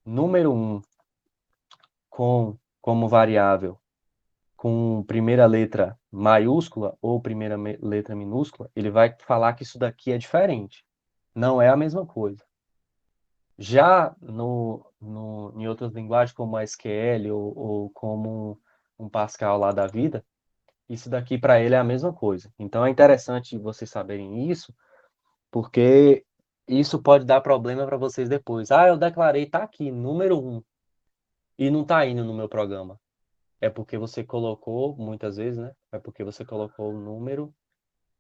número 1 como variável com primeira letra maiúscula ou primeira letra minúscula, ele vai falar que isso daqui é diferente. Não é a mesma coisa. Já em outras linguagens, como a SQL ou como um Pascal lá da vida, isso daqui para ele é a mesma coisa. Então é interessante vocês saberem isso, porque isso pode dar problema para vocês depois. Ah, eu declarei, tá aqui, número 1, e não tá indo no meu programa. É porque você colocou, muitas vezes, né? É porque você colocou o número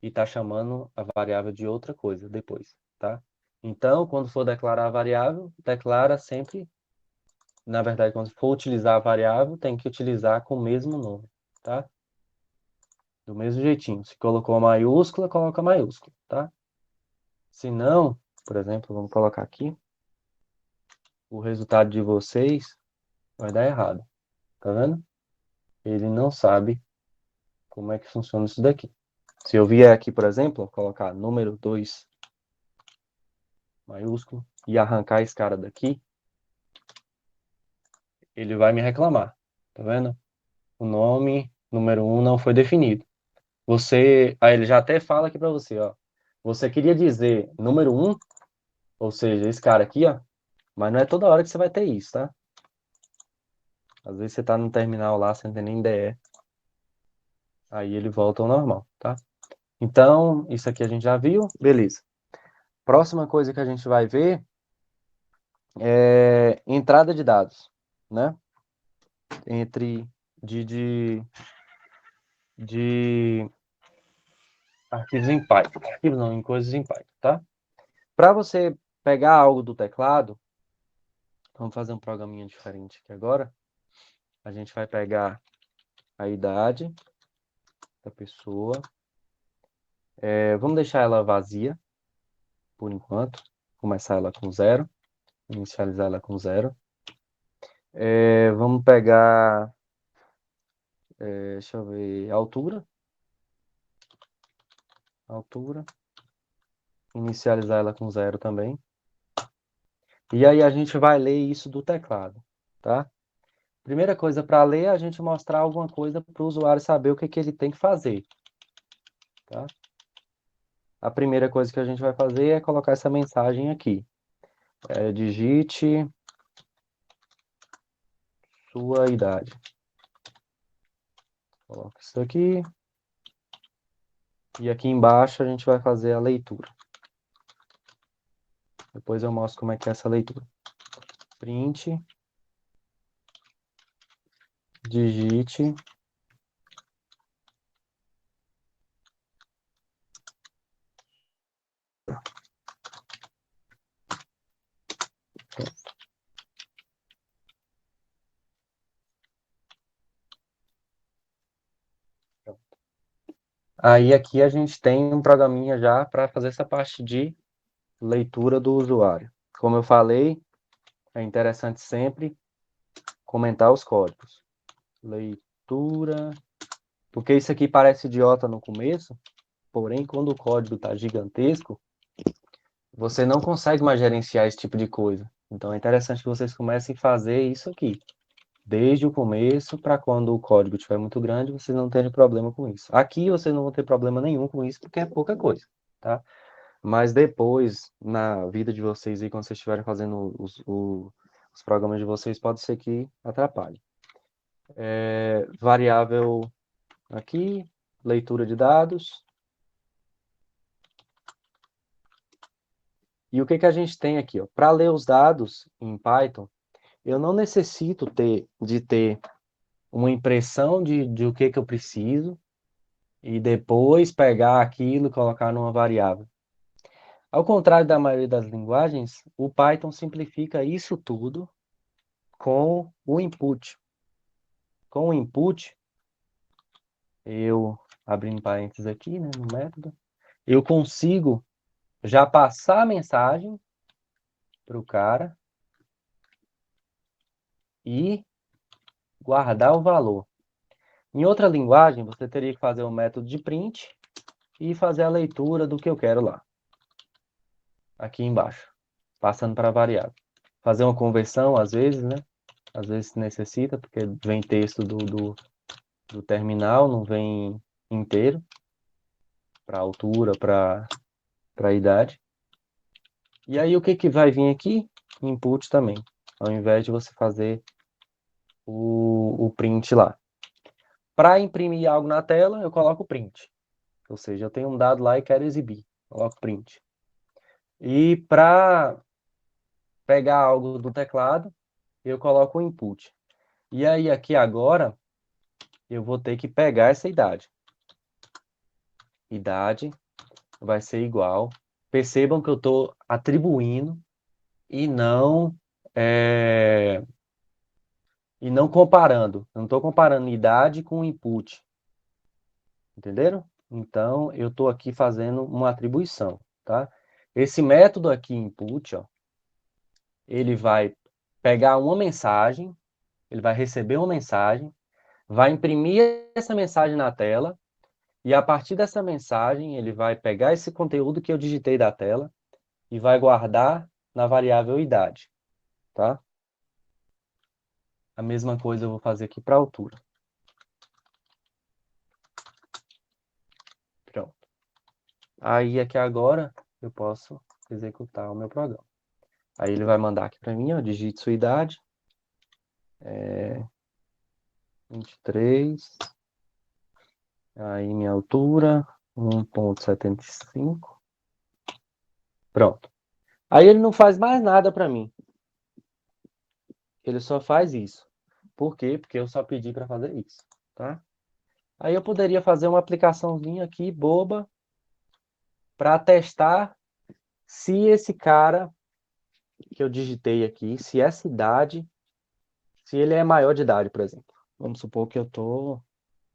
e está chamando a variável de outra coisa depois, tá? Então, quando for declarar a variável, declara sempre, na verdade, quando for utilizar a variável, tem que utilizar com o mesmo nome, tá? Do mesmo jeitinho. Se colocou a maiúscula, coloca a maiúscula, tá? Se não, por exemplo, vamos colocar aqui, o resultado de vocês vai dar errado, tá vendo? Ele não sabe como é que funciona isso daqui. Se eu vier aqui, por exemplo, colocar número 2 maiúsculo e arrancar esse cara daqui, ele vai me reclamar. Tá vendo? O nome número 1 não foi definido. Aí ele já até fala aqui para você, ó. Você queria dizer número 1, ou seja, esse cara aqui, ó, mas não é toda hora que você vai ter isso, tá? Às vezes você tá no terminal lá, sem ter nem IDE. Aí ele volta ao normal, tá? Então, isso aqui a gente já viu, beleza. Próxima coisa que a gente vai ver é entrada de dados, né? Entre de arquivos em Python. Arquivos não, em coisas em Python, tá? Para você pegar algo do teclado, vamos fazer um programinha diferente aqui agora. A gente vai pegar a idade da pessoa. Vamos deixar ela vazia, por enquanto. Começar ela com 0. Inicializar ela com 0. Vamos pegar, deixa eu ver, altura. Altura. Inicializar ela com 0 também. E aí a gente vai ler isso do teclado, tá? Primeira coisa para ler é a gente mostrar alguma coisa para o usuário saber o que ele tem que fazer, tá? A primeira coisa que a gente vai fazer é colocar essa mensagem aqui. Digite sua idade. Coloca isso aqui. E aqui embaixo a gente vai fazer a leitura. Depois eu mostro como é que é essa leitura. Print. Digite. Aí aqui a gente tem um programinha já para fazer essa parte de leitura do usuário. Como eu falei, é interessante sempre comentar os códigos. Leitura. Porque isso aqui parece idiota no começo, porém, quando o código está gigantesco, você não consegue mais gerenciar esse tipo de coisa. Então, é interessante que vocês comecem a fazer isso aqui, desde o começo, para quando o código estiver muito grande, vocês não terem problema com isso. Aqui, vocês não vão ter problema nenhum com isso, porque é pouca coisa, tá? Mas depois, na vida de vocês, aí, quando vocês estiverem fazendo os programas de vocês, pode ser que atrapalhe. Variável aqui, leitura de dados. E o que a gente tem aqui? Para ler os dados em Python, eu não necessito de ter uma impressão de o que eu preciso e depois pegar aquilo e colocar numa variável. Ao contrário da maioria das linguagens, o Python simplifica isso tudo com o input. Com o input, eu abrindo parênteses aqui, né, no método, eu consigo já passar a mensagem para o cara e guardar o valor. Em outra linguagem, você teria que fazer o método de print e fazer a leitura do que eu quero lá. Aqui embaixo, passando para a variável. Fazer uma conversão, às vezes, né? Às vezes necessita, porque vem texto do terminal, não vem inteiro, para altura, para a idade. E aí, o que, que vai vir aqui? Input também, ao invés de você fazer o print lá. Para imprimir algo na tela, eu coloco print. Ou seja, eu tenho um dado lá e quero exibir. Coloco print. E para pegar algo do teclado, eu coloco o input. E aí, aqui agora, eu vou ter que pegar essa idade. Idade vai ser igual. Percebam que eu estou atribuindo e não, é, e não comparando. Eu não estou comparando idade com input. Entenderam? Então, eu estou aqui fazendo uma atribuição, tá? Esse método aqui, input, ó, ele vai pegar uma mensagem, ele vai receber uma mensagem, vai imprimir essa mensagem na tela, e a partir dessa mensagem, ele vai pegar esse conteúdo que eu digitei da tela e vai guardar na variável idade, tá? A mesma coisa eu vou fazer aqui para a altura. Pronto. Aí aqui agora eu posso executar o meu programa. Aí ele vai mandar aqui para mim, ó, digite sua idade. 23. Aí minha altura, 1,75. Pronto. Aí ele não faz mais nada para mim. Ele só faz isso. Por quê? Porque eu só pedi para fazer isso, tá? Aí eu poderia fazer uma aplicaçãozinha aqui, boba, para testar se esse cara que eu digitei aqui, se essa idade, se ele é maior de idade, por exemplo. Vamos supor que eu estou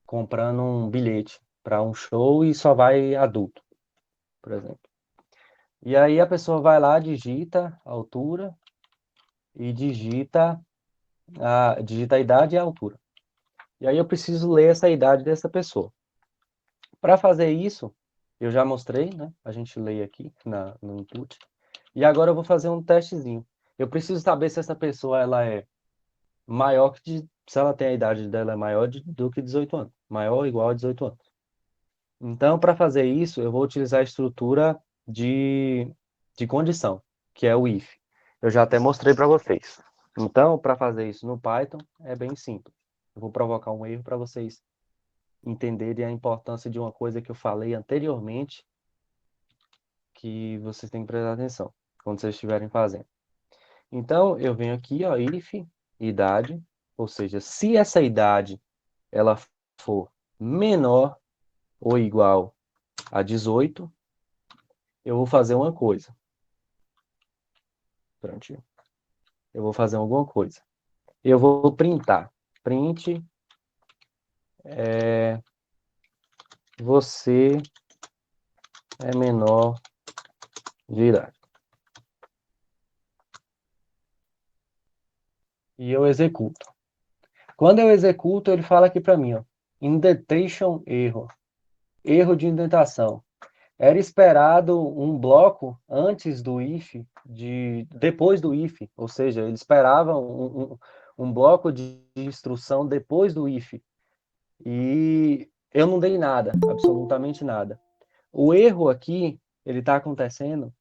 comprando um bilhete para um show e só vai adulto, por exemplo. E aí a pessoa vai lá, digita a altura e digita a idade e a altura. E aí eu preciso ler essa idade dessa pessoa. Para fazer isso, eu já mostrei, né? A gente lê aqui no input. E agora eu vou fazer um testezinho. Eu preciso saber se essa pessoa ela é maior se ela tem a idade dela é maior do que 18 anos. Maior ou igual a 18 anos. Então, para fazer isso, eu vou utilizar a estrutura de condição, que é o if. Eu já até mostrei para vocês. Então, para fazer isso no Python, é bem simples. Eu vou provocar um erro para vocês entenderem a importância de uma coisa que eu falei anteriormente, que vocês têm que prestar atenção quando vocês estiverem fazendo. Então, eu venho aqui, ó, if, idade, ou seja, se essa idade ela for menor ou igual a 18, eu vou fazer uma coisa. Prontinho. Eu vou fazer alguma coisa. Eu vou printar. Print você é menor de idade. E eu executo. Quando eu executo, ele fala aqui para mim, ó, indentation erro. Erro de indentação. Era esperado um bloco antes do if, depois do if, ou seja, ele esperava um bloco de instrução depois do if. E eu não dei nada, absolutamente nada. O erro aqui, ele está acontecendo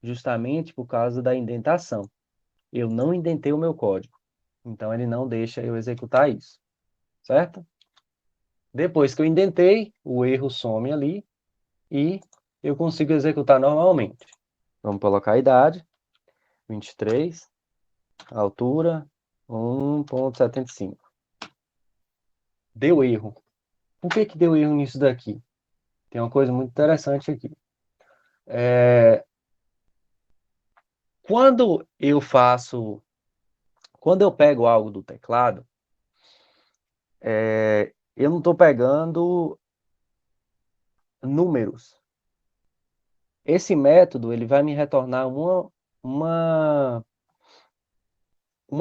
justamente por causa da indentação. Eu não indentei o meu código, então ele não deixa eu executar isso, certo? Depois que eu indentei, o erro some ali e eu consigo executar normalmente. Vamos colocar a idade, 23, a altura, 1,75. Deu erro. Por que que deu erro nisso daqui? Tem uma coisa muito interessante aqui. Quando eu pego algo do teclado, eu não estou pegando números. Esse método ele vai me retornar uma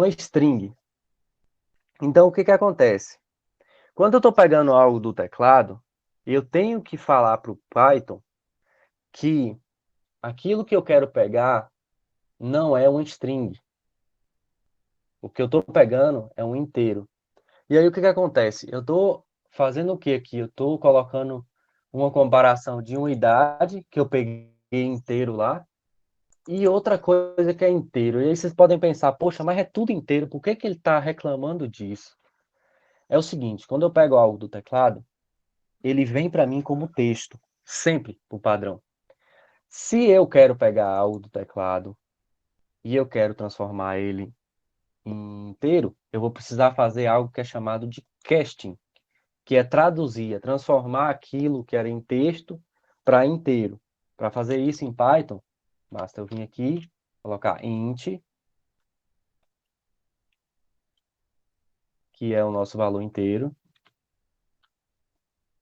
string. Então, o que que acontece? Quando eu estou pegando algo do teclado, eu tenho que falar para o Python que aquilo que eu quero pegar não é um string. O que eu estou pegando é um inteiro. E aí, o que que acontece? Eu estou fazendo o que aqui? Eu estou colocando uma comparação de unidade, que eu peguei inteiro lá, e outra coisa que é inteiro. E aí vocês podem pensar, poxa, mas é tudo inteiro, por que que ele está reclamando disso? É o seguinte, quando eu pego algo do teclado, ele vem para mim como texto, sempre por padrão. Se eu quero pegar algo do teclado e eu quero transformar ele em inteiro, eu vou precisar fazer algo que é chamado de casting, que é traduzir, é transformar aquilo que era em texto para inteiro. Para fazer isso em Python, basta eu vir aqui, colocar int, que é o nosso valor inteiro,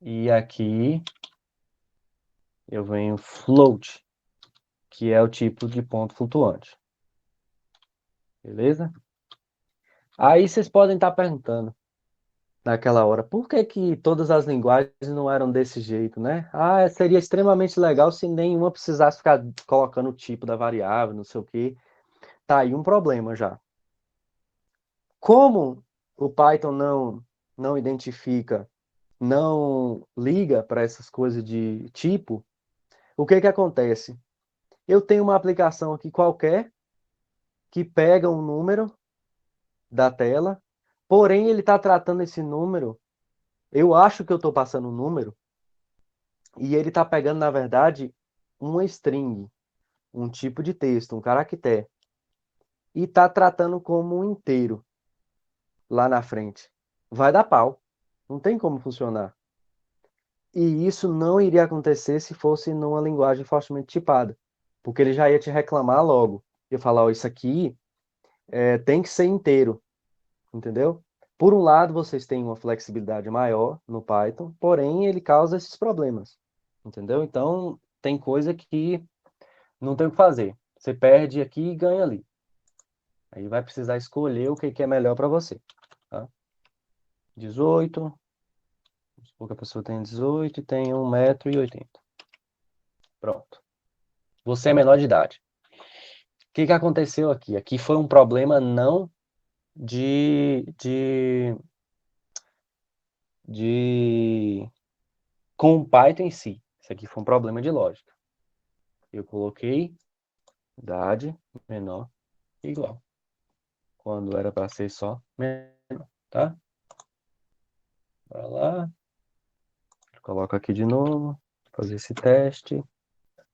e aqui eu venho float, que é o tipo de ponto flutuante. Beleza? Aí vocês podem estar perguntando naquela hora, por que que todas as linguagens não eram desse jeito, né? Ah, seria extremamente legal se nenhuma precisasse ficar colocando o tipo da variável, não sei o quê. Tá aí um problema já. Como o Python não identifica, não liga para essas coisas de tipo, o que que acontece? Eu tenho uma aplicação aqui qualquer que pega um número da tela, porém ele está tratando esse número, eu acho que eu estou passando um número, e ele está pegando, na verdade, uma string, um tipo de texto, um caractere, e está tratando como um inteiro lá na frente. Vai dar pau. Não tem como funcionar. E isso não iria acontecer se fosse numa linguagem fortemente tipada, porque ele já ia te reclamar logo. Ia falar, ó, isso aqui tem que ser inteiro, entendeu? Por um lado, vocês têm uma flexibilidade maior no Python, porém ele causa esses problemas, entendeu? Então, tem coisa que não tem o que fazer. Você perde aqui e ganha ali. Aí vai precisar escolher o que é melhor para você. Tá? 18. Vamos supor que a pessoa tem 18 e tem 1,80 m. Pronto. Você é menor de idade. O que aconteceu aqui? Aqui foi um problema não de com o Python em si. Isso aqui foi um problema de lógica. Eu coloquei idade menor igual. Quando era para ser só menor, tá? Bora lá. Coloco aqui de novo. Fazer esse teste.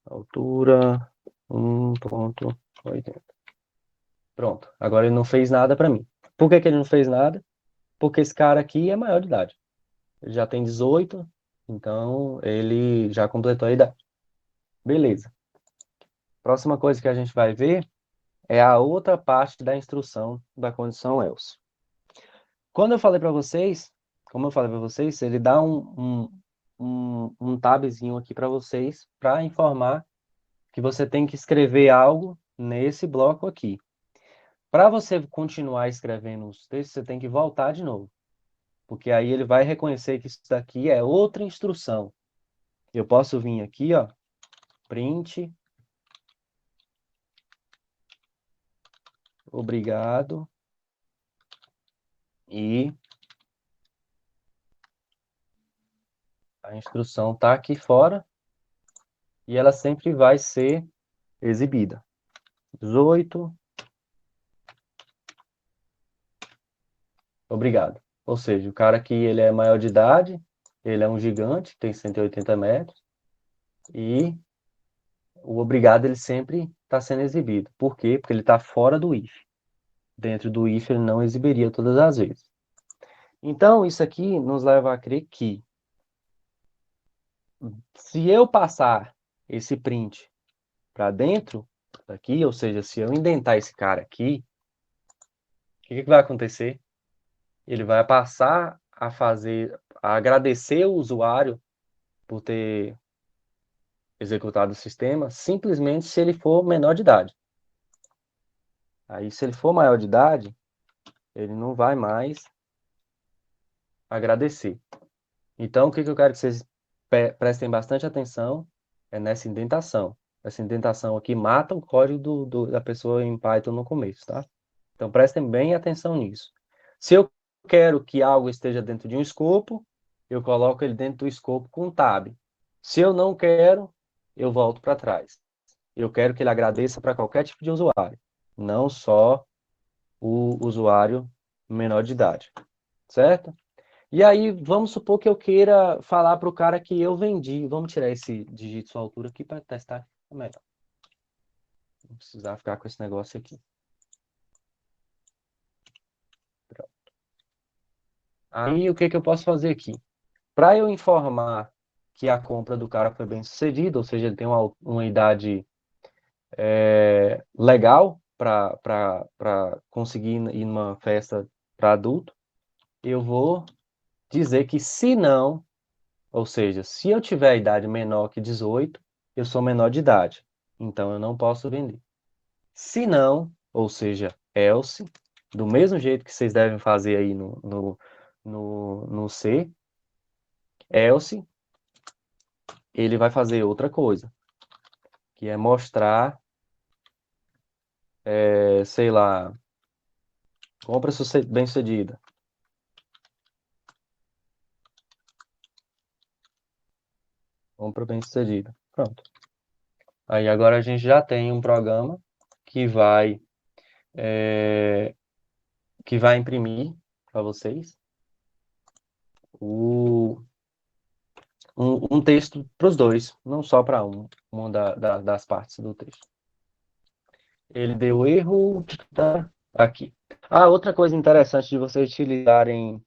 Altura 1,80. Pronto. Agora ele não fez nada para mim. Por que que ele não fez nada? Porque esse cara aqui é maior de idade. Ele já tem 18, então ele já completou a idade. Beleza. Próxima coisa que a gente vai ver é a outra parte da instrução da condição else. Quando eu falei para vocês, como eu falei para vocês, ele dá um tabzinho aqui para vocês para informar que você tem que escrever algo nesse bloco aqui. Para você continuar escrevendo os textos, você tem que voltar de novo, porque aí ele vai reconhecer que isso daqui é outra instrução. Eu posso vir aqui, ó, print, obrigado, e a instrução está aqui fora, e ela sempre vai ser exibida. 18, obrigado. Ou seja, o cara aqui ele é maior de idade, ele é um gigante, tem 180 metros, e o obrigado ele sempre está sendo exibido. Por quê? Porque ele está fora do if. Dentro do if ele não exibiria todas as vezes. Então, isso aqui nos leva a crer que se eu passar esse print para dentro daqui, ou seja, se eu indentar esse cara aqui, o que vai acontecer? Ele vai passar a agradecer o usuário por ter executado o sistema, simplesmente se ele for menor de idade. Aí, se ele for maior de idade, ele não vai mais agradecer. Então, o que eu quero que vocês prestem bastante atenção é nessa indentação. Essa indentação aqui mata o código da pessoa em Python no começo, tá? Então, prestem bem atenção nisso. Se eu quero que algo esteja dentro de um escopo, eu coloco ele dentro do escopo com tab. Se eu não quero, eu volto para trás. Eu quero que ele agradeça para qualquer tipo de usuário, não só o usuário menor de idade, certo? E aí, vamos supor que eu queira falar para o cara que eu vendi. Vamos tirar esse dígito sua altura aqui para testar melhor. Não precisar ficar com esse negócio aqui. Pronto. Aí, o que eu posso fazer aqui? Para eu informar que a compra do cara foi bem sucedida, ou seja, ele tem uma idade legal para conseguir ir numa festa para adulto, eu vou dizer que se não, ou seja, se eu tiver idade menor que 18, eu sou menor de idade, então eu não posso vender. Se não, ou seja, else, do mesmo jeito que vocês devem fazer aí no C, else, ele vai fazer outra coisa, que é mostrar, sei lá, compra bem-sucedida. Compra bem-sucedida. Pronto. Aí agora a gente já tem um programa que vai, que vai imprimir para vocês um texto para os dois, não só para uma das partes do texto. Ele deu erro, tá aqui. Ah, outra coisa interessante de vocês utilizarem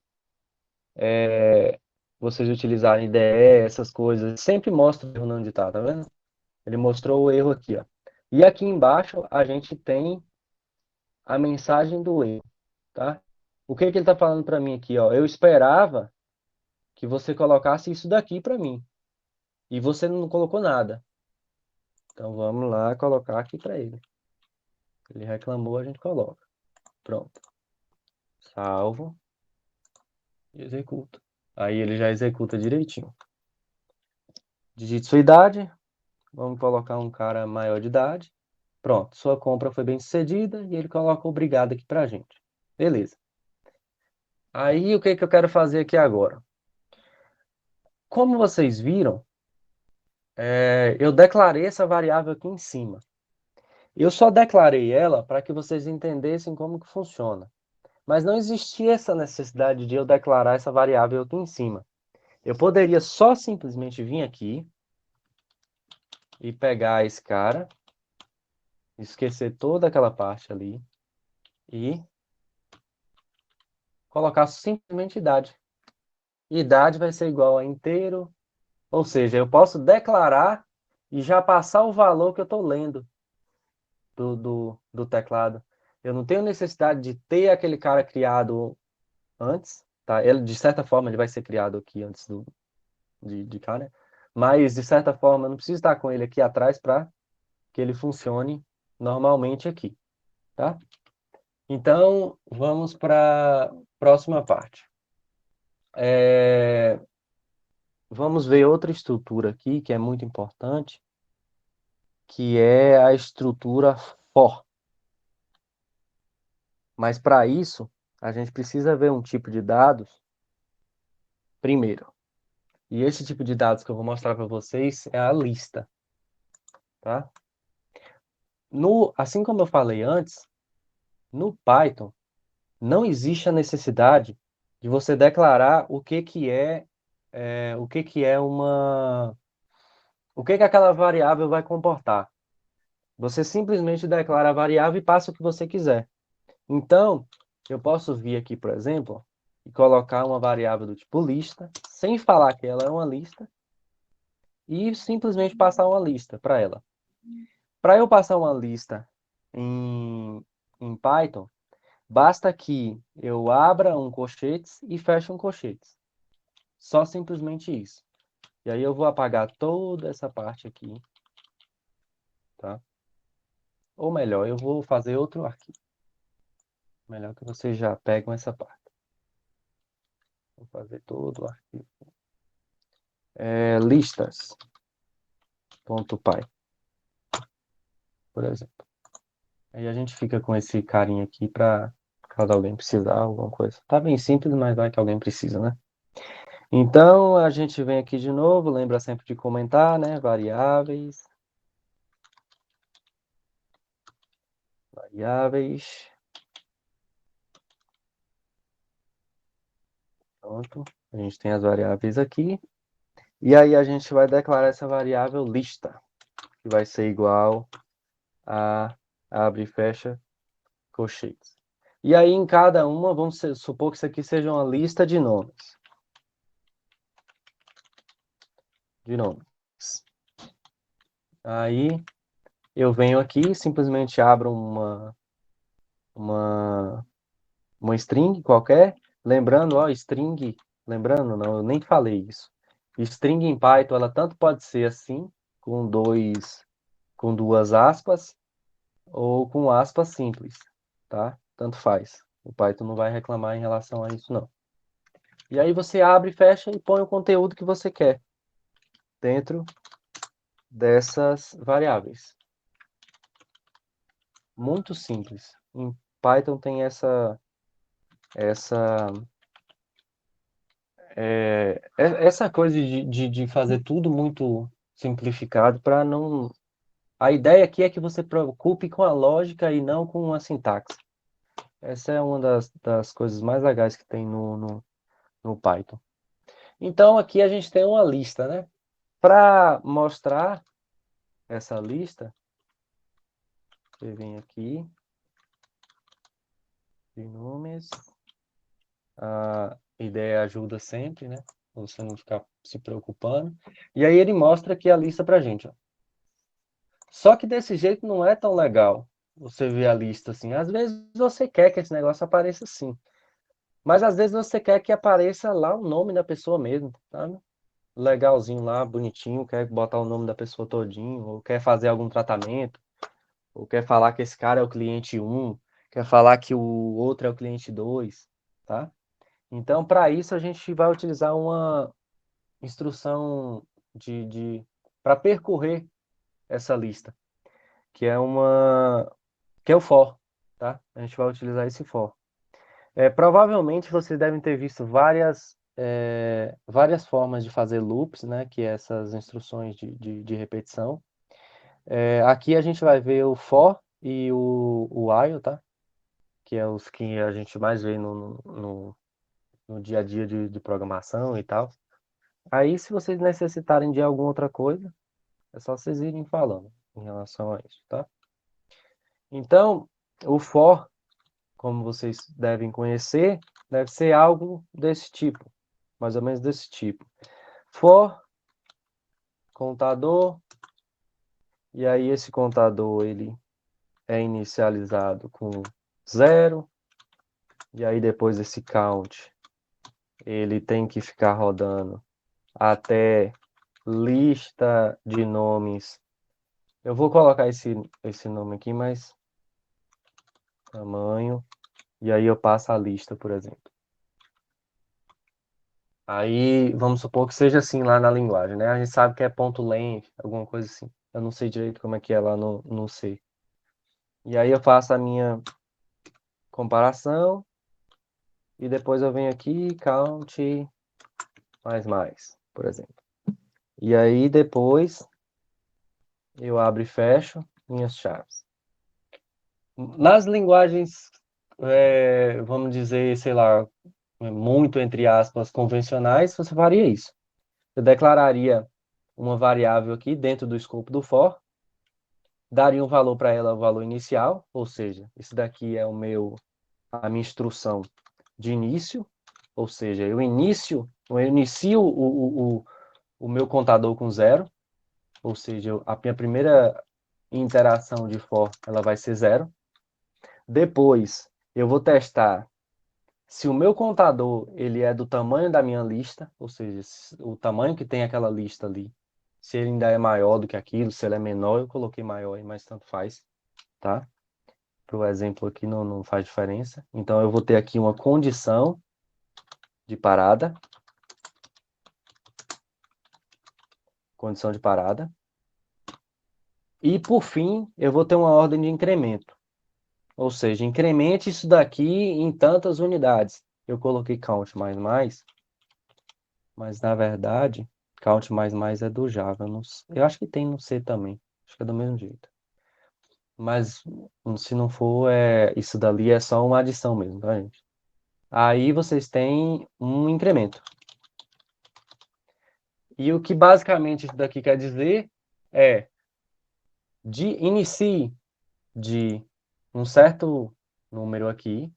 IDE, essas coisas, sempre mostra o erro onde tá vendo? Ele mostrou o erro aqui, ó. E aqui embaixo a gente tem a mensagem do erro, tá? O que ele está falando para mim aqui, ó? Eu esperava que você colocasse isso daqui para mim e você não colocou nada. Então vamos lá colocar aqui para ele. Ele reclamou, a gente coloca. Pronto. Salvo e executa. Aí ele já executa direitinho. Digite sua idade. Vamos colocar um cara maior de idade. Pronto, sua compra foi bem sucedida e ele coloca obrigado aqui pra gente. Beleza. Aí o que eu quero fazer aqui agora? Como vocês viram, eu declarei essa variável aqui em cima. Eu só declarei ela para que vocês entendessem como que funciona. Mas não existia essa necessidade de eu declarar essa variável aqui em cima. Eu poderia só simplesmente vir aqui e pegar esse cara, esquecer toda aquela parte ali e colocar simplesmente idade. Idade vai ser igual a inteiro, ou seja, eu posso declarar e já passar o valor que eu estou lendo do teclado. Eu não tenho necessidade de ter aquele cara criado antes, tá? Ele, de certa forma, ele vai ser criado aqui antes de cá, né? Mas, de certa forma, eu não preciso estar com ele aqui atrás para que ele funcione normalmente aqui, tá? Então, vamos para a próxima parte. Vamos ver outra estrutura aqui, que é muito importante, que é a estrutura for. Mas, para isso, a gente precisa ver um tipo de dados primeiro. E esse tipo de dados que eu vou mostrar para vocês é a lista, tá? Assim como eu falei antes, no Python não existe a necessidade de você declarar o que aquela variável vai comportar. Você simplesmente declara a variável e passa o que você quiser. Então, eu posso vir aqui, por exemplo, e colocar uma variável do tipo lista, sem falar que ela é uma lista, e simplesmente passar uma lista para ela. Para eu passar uma lista em Python, basta que eu abra um colchetes e feche um colchetes. Só simplesmente isso. E aí eu vou apagar toda essa parte aqui, tá? Ou melhor, eu vou fazer outro arquivo. Melhor que vocês já pegam essa parte. Vou fazer todo o arquivo. Listas.py, por exemplo. Aí a gente fica com esse carinha aqui para caso alguém precisar, alguma coisa. Tá bem simples, mas vai que alguém precisa, né? Então, a gente vem aqui de novo, lembra sempre de comentar, né? Variáveis. Pronto. A gente tem as variáveis aqui. E aí a gente vai declarar essa variável lista, que vai ser igual a abre e fecha colchetes. E aí em cada uma, vamos supor que isso aqui seja uma lista de nomes. Aí eu venho aqui, simplesmente abro uma string qualquer, lembrando, ó, string, lembrando, não, eu nem falei isso. String em Python, ela tanto pode ser assim, com duas aspas, ou com aspas simples, tá? Tanto faz. O Python não vai reclamar em relação a isso, não. E aí você abre, fecha e põe o conteúdo que você quer dentro dessas variáveis. Muito simples. Em Python tem essa coisa de fazer tudo muito simplificado para não... A ideia aqui é que você preocupe com a lógica e não com a sintaxe. Essa é uma das coisas mais legais que tem no Python. Então, aqui a gente tem uma lista, né? Para mostrar essa lista, você vem aqui, de nomes. A ideia ajuda sempre, né? Pra você não ficar se preocupando. E aí ele mostra aqui a lista pra gente, ó. Só que desse jeito não é tão legal você ver a lista assim. Às vezes você quer que esse negócio apareça assim. Mas às vezes você quer que apareça lá o nome da pessoa mesmo, sabe? Legalzinho lá, bonitinho, quer botar o nome da pessoa todinho, ou quer fazer algum tratamento, ou quer falar que esse cara é o cliente 1, quer falar que o outro é o cliente 2, tá? Então, para isso, a gente vai utilizar uma instrução para percorrer essa lista, que é o for, tá? A gente vai utilizar esse for. Provavelmente vocês devem ter visto várias formas de fazer loops, né? Que é essas instruções de repetição. Aqui a gente vai ver o for e o while, tá? Que é os que a gente mais vê no dia a dia de programação e tal. Aí, se vocês necessitarem de alguma outra coisa, é só vocês irem falando em relação a isso, tá? Então, o for, como vocês devem conhecer, deve ser algo desse tipo, mais ou menos desse tipo. For, contador, e aí esse contador, ele é inicializado com 0, e aí depois esse count, ele tem que ficar rodando até lista de nomes. Eu vou colocar esse nome aqui, mas tamanho, e aí eu passo a lista, por exemplo. Aí, vamos supor que seja assim lá na linguagem, né? A gente sabe que é ponto .length, alguma coisa assim. Eu não sei direito como é que é lá no C. E aí eu faço a minha comparação, e depois eu venho aqui, count, mais, por exemplo. E aí depois eu abro e fecho minhas chaves. Nas linguagens, vamos dizer, sei lá, muito entre aspas, convencionais, você faria isso. Eu declararia uma variável aqui dentro do escopo do for, daria um valor para ela, o valor inicial, ou seja, isso daqui é a minha instrução de início, ou seja, eu inicio o meu contador com 0, ou seja, a minha primeira interação de for, ela vai ser 0. Depois, eu vou testar se o meu contador ele é do tamanho da minha lista, ou seja, o tamanho que tem aquela lista ali, se ele ainda é maior do que aquilo, se ele é menor, eu coloquei maior aí, mas tanto faz, tá? Para o exemplo aqui não faz diferença. Então, eu vou ter aqui uma condição de parada. Condição de parada. E, por fim, eu vou ter uma ordem de incremento. Ou seja, incremente isso daqui em tantas unidades. Eu coloquei count mais, mas na verdade, count mais é do Java. Eu acho que tem no C também. Acho que é do mesmo jeito. Mas se não for, isso dali é só uma adição mesmo, tá, gente? Aí vocês têm um incremento. E o que basicamente isso daqui quer dizer é inicie de um certo número aqui.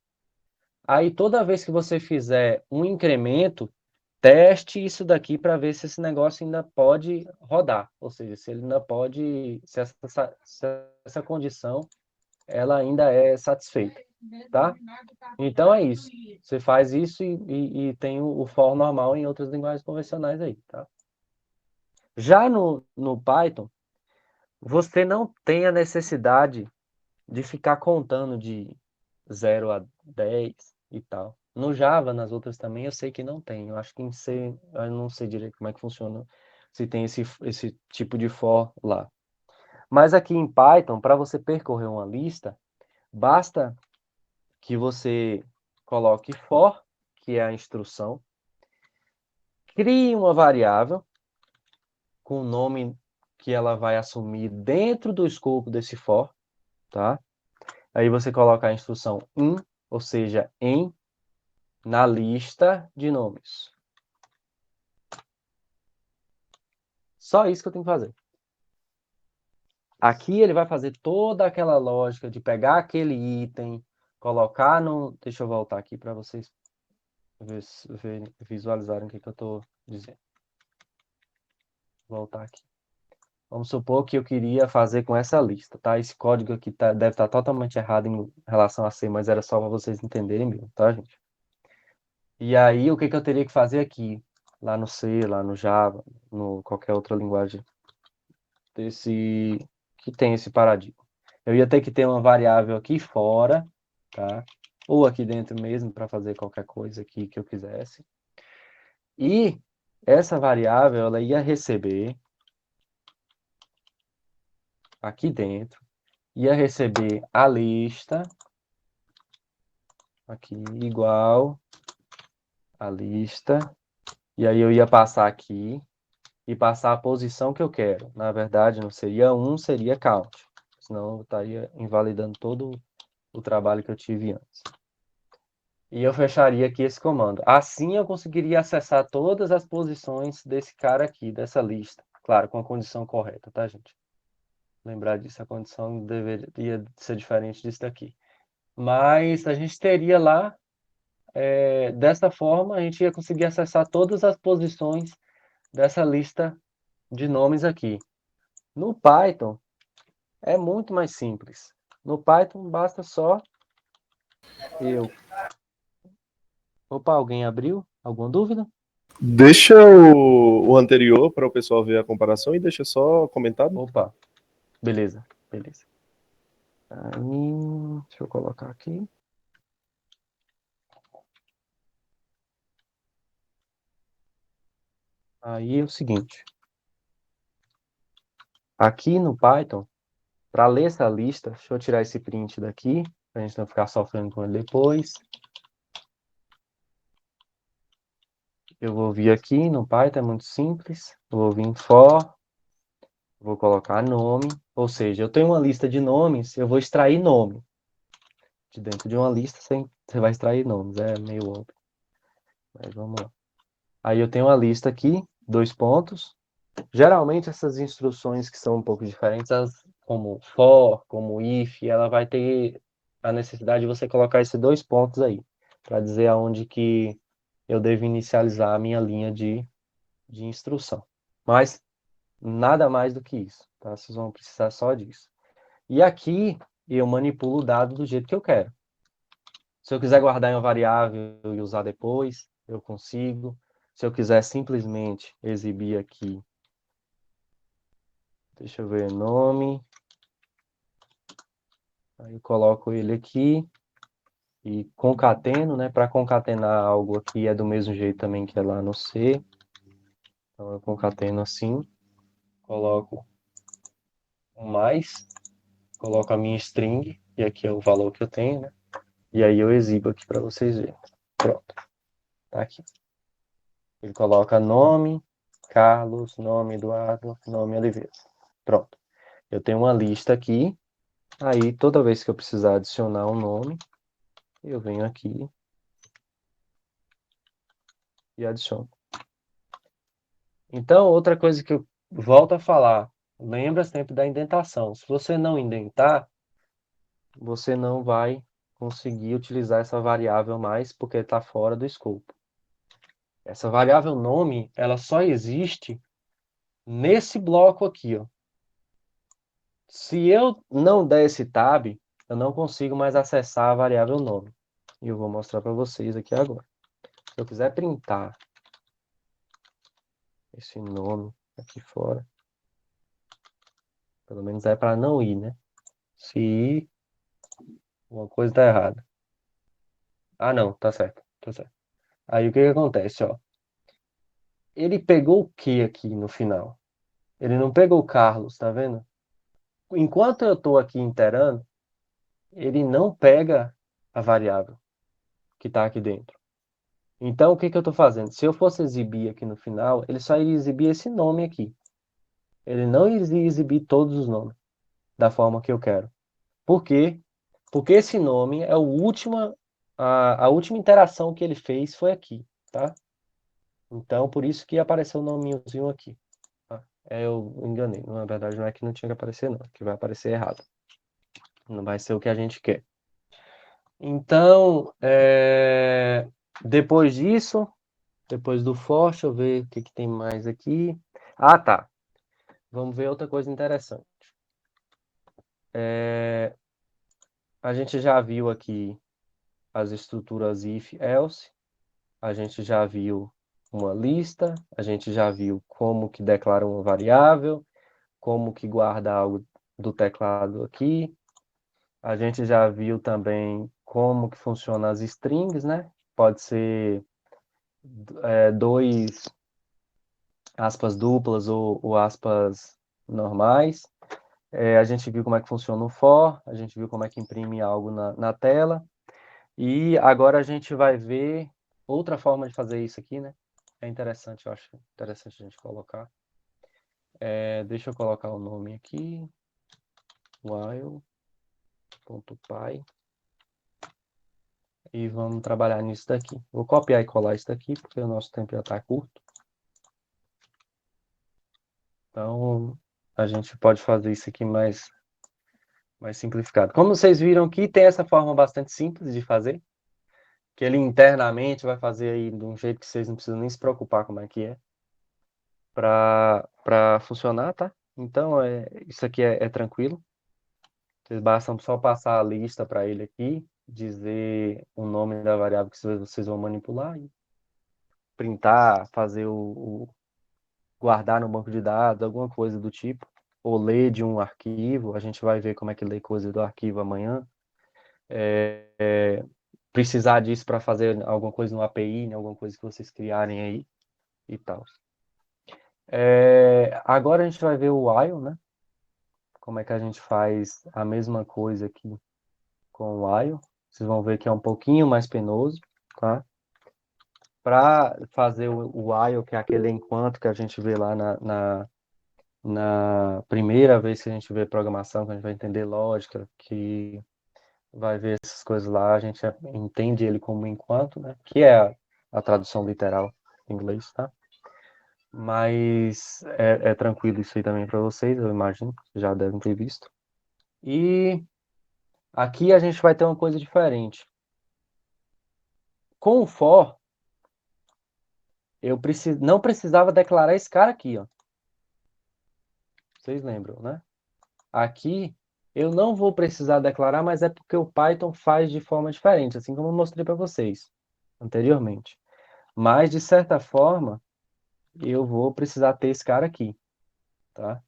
Aí toda vez que você fizer um incremento, teste isso daqui para ver se esse negócio ainda pode rodar. Ou seja, se ele ainda pode, se essa condição ela ainda é satisfeita, tá? Então é isso. Você faz isso e tem o for normal em outras linguagens convencionais aí, tá? Já no Python, você não tem a necessidade de ficar contando de 0 a 10 e tal. No Java, nas outras também, eu sei que não tem. Eu acho que em C, eu não sei direito como é que funciona, se tem esse tipo de for lá. Mas aqui em Python, para você percorrer uma lista, basta que você coloque for, que é a instrução, crie uma variável com o nome que ela vai assumir dentro do escopo desse for, tá? Aí você coloca a instrução in, ou seja, na lista de nomes. Só isso que eu tenho que fazer. Aqui ele vai fazer toda aquela lógica de pegar aquele item, colocar no... Deixa eu voltar aqui para vocês visualizarem o que eu estou dizendo. Voltar aqui. Vamos supor que eu queria fazer com essa lista, tá? Esse código aqui deve estar totalmente errado em relação a C, mas era só para vocês entenderem mesmo, tá, gente? E aí, o que eu teria que fazer aqui? Lá no C, lá no Java, no qualquer outra linguagem que tem esse paradigma. Eu ia ter que ter uma variável aqui fora, tá? Ou aqui dentro mesmo, para fazer qualquer coisa aqui que eu quisesse. E essa variável, ela ia receber aqui dentro, ia receber a lista, aqui igual a lista, e aí eu ia passar aqui e passar a posição que eu quero. Na verdade, não seria 1, seria count. Senão eu estaria invalidando todo o trabalho que eu tive antes. E eu fecharia aqui esse comando. Assim eu conseguiria acessar todas as posições desse cara aqui, dessa lista. Claro, com a condição correta, tá, gente? Lembrar disso, a condição deveria ser diferente disso daqui. Mas a gente teria lá, dessa forma, a gente ia conseguir acessar todas as posições dessa lista de nomes aqui. No Python, é muito mais simples. No Python, basta só eu... Opa, alguém abriu? Alguma dúvida?
Deixa o anterior para o pessoal ver a comparação e deixa só comentado.
Opa, beleza, beleza. Aí, deixa eu colocar aqui. Aí é o seguinte. Aqui no Python, para ler essa lista, deixa eu tirar esse print daqui, para a gente não ficar sofrendo com ele depois. Eu vou vir aqui no Python, é muito simples. Eu vou vir em for, vou colocar nome, ou seja, eu tenho uma lista de nomes, eu vou extrair nome. De dentro de uma lista, você vai extrair nomes, é meio óbvio. Mas vamos lá. Aí eu tenho uma lista aqui, 2 pontos. Geralmente essas instruções que são um pouco diferentes, como for, como if, ela vai ter a necessidade de você colocar esses 2 pontos aí, para dizer aonde que eu devo inicializar a minha linha de instrução. Mas nada mais do que isso, tá? Vocês vão precisar só disso. E aqui eu manipulo o dado do jeito que eu quero. Se eu quiser guardar em uma variável e usar depois, eu consigo. Se eu quiser simplesmente exibir aqui, deixa eu ver, nome. Aí eu coloco ele aqui. e concateno, né? Para concatenar algo aqui é do mesmo jeito também que é lá no C. Então eu concateno assim, coloco um mais, coloco a minha string, e aqui é o valor que eu tenho, né? E aí eu exibo aqui para vocês verem. Pronto, tá aqui. Ele coloca nome, Carlos, nome Eduardo, nome Oliveira. Pronto. Eu tenho uma lista aqui, aí toda vez que eu precisar adicionar um nome, eu venho aqui e adiciono. Então, outra coisa que eu volto a falar, lembra sempre da indentação. Se você não indentar, você não vai conseguir utilizar essa variável mais, porque está fora do escopo. Essa variável nome, ela só existe nesse bloco aqui, ó. Se eu não der esse tab, eu não consigo mais acessar a variável nome. E eu vou mostrar para vocês aqui agora. Se eu quiser printar esse nome aqui fora, pelo menos é para não ir, né? Se ir, uma coisa está errada. Ah, não, tá certo, tá certo. Aí o que que acontece, ó? Ele pegou o que aqui no final? Ele não pegou o Carlos, tá vendo? Enquanto eu estou aqui interando, ele não pega a variável que está aqui dentro. Então, o que que eu estou fazendo? Se eu fosse exibir aqui no final, ele só iria exibir esse nome aqui. Ele não iria exibir todos os nomes da forma que eu quero. Por quê? Porque esse nome é a última interação que ele fez foi aqui, tá? Então, por isso que apareceu o nomezinho aqui. Tá? Eu enganei. Na verdade, não é que não tinha que aparecer, não. É que vai aparecer errado. Não vai ser o que a gente quer. Então, depois disso, depois do for, deixa eu ver o que, que tem mais aqui. Ah, tá. Vamos ver outra coisa interessante. A gente já viu aqui as estruturas if, else. A gente já viu uma lista. A gente já viu como que declara uma variável. Como que guarda algo do teclado aqui. A gente já viu também como que funciona as strings, né? Pode ser dois aspas duplas ou aspas normais. A gente viu como é que funciona o for, a gente viu como é que imprime algo na tela. E agora a gente vai ver outra forma de fazer isso aqui, né? É interessante, eu acho interessante a gente colocar. Deixa eu colocar o nome aqui. While.py. E vamos trabalhar nisso daqui. Vou copiar e colar isso daqui, porque o nosso tempo já está curto. Então, a gente pode fazer isso aqui mais simplificado. Como vocês viram aqui, tem essa forma bastante simples de fazer, que ele internamente vai fazer aí de um jeito que vocês não precisam nem se preocupar como é que é, para funcionar, tá? Então, isso aqui é tranquilo. Vocês bastam só passar a lista para ele aqui, dizer o nome da variável que vocês vão manipular e printar, fazer guardar no banco de dados, alguma coisa do tipo, ou ler de um arquivo. A gente vai ver como é que lê coisa do arquivo amanhã. Precisar disso para fazer alguma coisa no API, né, alguma coisa que vocês criarem aí e tal. Agora a gente vai ver o while, né? Como é que a gente faz a mesma coisa aqui com o while. Vocês vão ver que é um pouquinho mais penoso, tá? Para fazer o while, que é aquele enquanto que a gente vê lá na primeira vez que a gente vê programação, que a gente vai entender lógica, que vai ver essas coisas lá, a gente entende ele como enquanto, né? Que é a tradução literal em inglês, tá? Mas é tranquilo isso aí também para vocês, eu imagino, já devem ter visto. E aqui a gente vai ter uma coisa diferente. Com o for, eu não precisava declarar esse cara aqui, ó. Vocês lembram, né? Aqui eu não vou precisar declarar, mas é porque o Python faz de forma diferente, assim como eu mostrei para vocês anteriormente. Mas, de certa forma, eu vou precisar ter esse cara aqui, tá?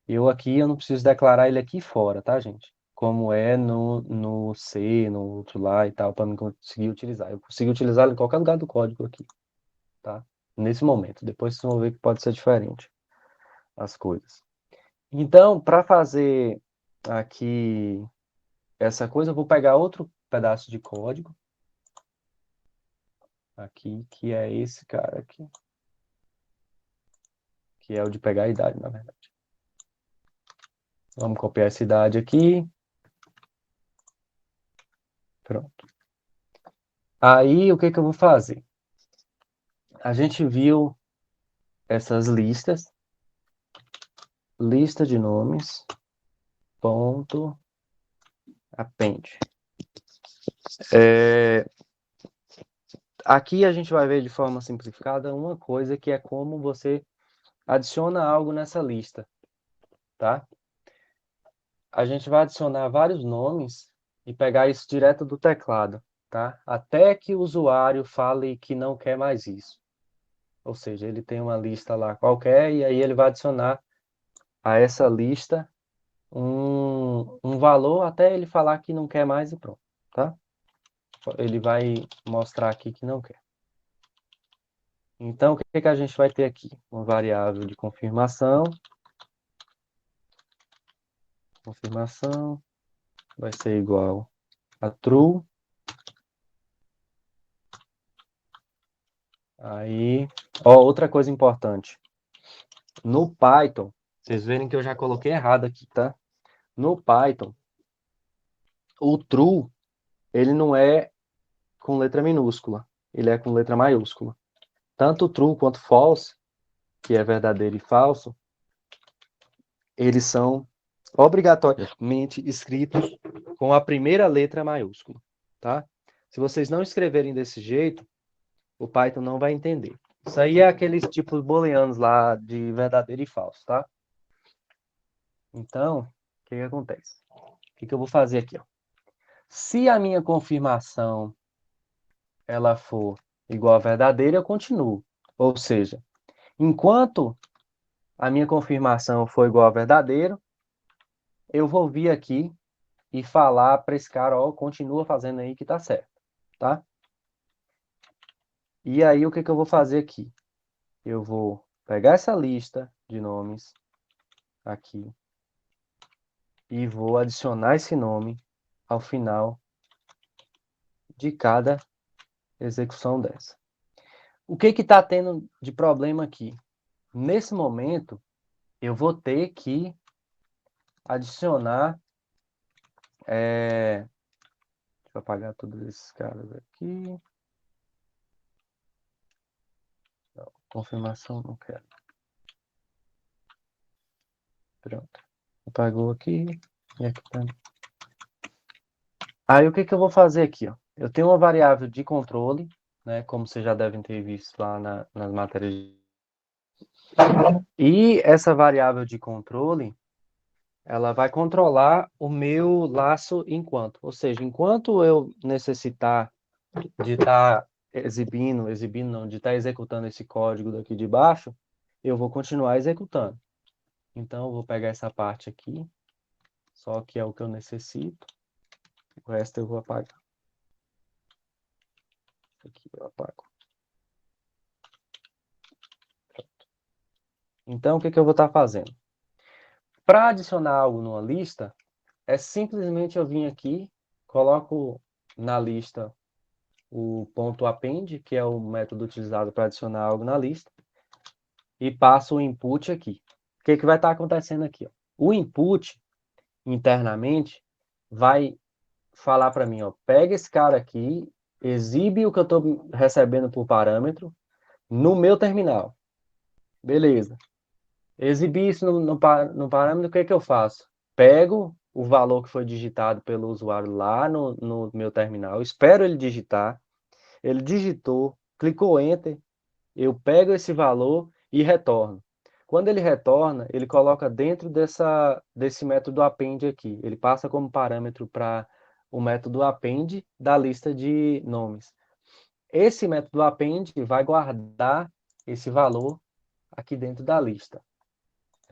Eu não preciso declarar ele aqui fora, tá, gente? como é no C, no outro lá e tal, para mim conseguir utilizar. Eu consigo utilizar em qualquer lugar do código aqui, tá? Nesse momento. Depois vocês vão ver que pode ser diferente as coisas. Então, para fazer aqui essa coisa, eu vou pegar outro pedaço de código aqui, que é esse cara aqui, que é o de pegar a idade, na verdade. Vamos copiar essa idade aqui. Pronto. Aí, o que que eu vou fazer? A gente viu essas listas. Lista de nomes, ponto, append. Aqui a gente vai ver de forma simplificada uma coisa que é como você adiciona algo nessa lista, tá? A gente vai adicionar vários nomes e pegar isso direto do teclado, tá? Até que o usuário fale que não quer mais isso. Ou seja, ele tem uma lista lá qualquer e aí ele vai adicionar a essa lista um valor até ele falar que não quer mais e pronto, tá? Ele vai mostrar aqui que não quer. Então, o que que a gente vai ter aqui? Uma variável de confirmação. Confirmação vai ser igual a true. Aí, ó, outra coisa importante. No Python, vocês verem que eu já coloquei errado aqui, tá? No Python, o true, ele não é com letra minúscula, ele é com letra maiúscula. Tanto true quanto false, que é verdadeiro e falso, eles são obrigatoriamente escritos com a primeira letra maiúscula, tá? Se vocês não escreverem desse jeito, o Python não vai entender. Isso aí é aqueles tipos booleanos lá de verdadeiro e falso, tá? Então, o que que acontece? O que que eu vou fazer aqui, ó? Se a minha confirmação ela for igual a verdadeira, eu continuo. Ou seja, enquanto a minha confirmação for igual a verdadeiro, eu vou vir aqui e falar para esse cara, ó, continua fazendo aí que tá certo, tá? E aí, o que que eu vou fazer aqui? Eu vou pegar essa lista de nomes aqui e vou adicionar esse nome ao final de cada execução dessa. O que que está tendo de problema aqui? Nesse momento, eu vou ter que adicionar... deixa eu apagar todos esses caras aqui. Não, confirmação não quero. Pronto. Apagou aqui e aqui também. Aí o que que eu vou fazer aqui, ó? Eu tenho uma variável de controle, né? Como vocês já devem ter visto lá nas matérias. E essa variável de controle, ela vai controlar o meu laço enquanto. Ou seja, enquanto eu necessitar de estar exibindo não, de estar executando esse código daqui de baixo, eu vou continuar executando. Então, eu vou pegar essa parte aqui, só que é o que eu necessito. O resto eu vou apagar. Aqui eu apago. Pronto. Então, o que que eu vou estar fazendo? Para adicionar algo numa lista, é simplesmente eu vir aqui, coloco na lista o ponto append, que é o método utilizado para adicionar algo na lista, e passo o input aqui. O que que vai estar acontecendo aqui? Ó? O input, internamente, vai falar para mim, ó, pega esse cara aqui, exibe o que eu estou recebendo por parâmetro no meu terminal. Beleza. Exibir isso no parâmetro, o que é que eu faço? Pego o valor que foi digitado pelo usuário lá no meu terminal, espero ele digitar, ele digitou, clicou Enter, eu pego esse valor e retorno. Quando ele retorna, ele coloca dentro desse método append aqui. Ele passa como parâmetro para o método append da lista de nomes. Esse método append vai guardar esse valor aqui dentro da lista.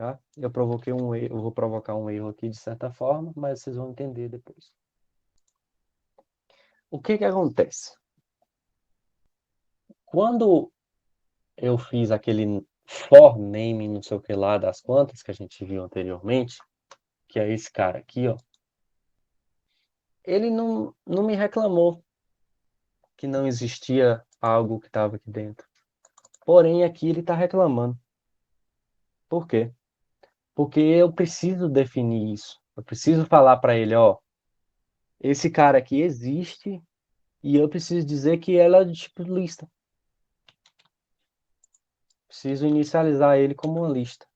tá? Eu provoquei um erro, eu vou provocar um erro aqui de certa forma, mas vocês vão entender depois. O que que acontece? Quando eu fiz aquele for name, não sei o que lá, das quantas que a gente viu anteriormente, que é esse cara aqui, ó, ele não me reclamou que não existia algo que estava aqui dentro. Porém, aqui ele está reclamando. Por quê? Porque eu preciso definir isso. Eu preciso falar para ele, ó, esse cara aqui existe e eu preciso dizer que ela é de tipo lista. Preciso inicializar ele como uma lista.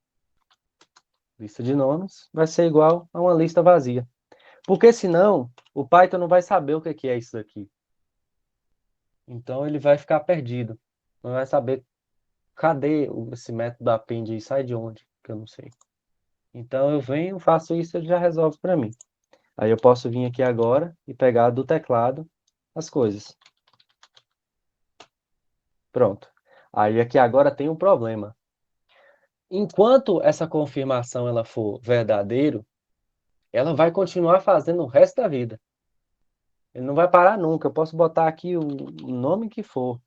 Lista de nomes vai ser igual a uma lista vazia. Porque senão, o Python não vai saber o que é isso daqui. Então ele vai ficar perdido. Não vai saber cadê esse método append e sai de onde, que eu não sei. Então eu venho, faço isso, ele já resolve para mim. Aí eu posso vir aqui agora e pegar do teclado as coisas. Pronto. Aí aqui agora tem um problema. Enquanto essa confirmação ela for verdadeiro, ela vai continuar fazendo o resto da vida. Ele não vai parar nunca. Eu posso botar aqui o nome que for.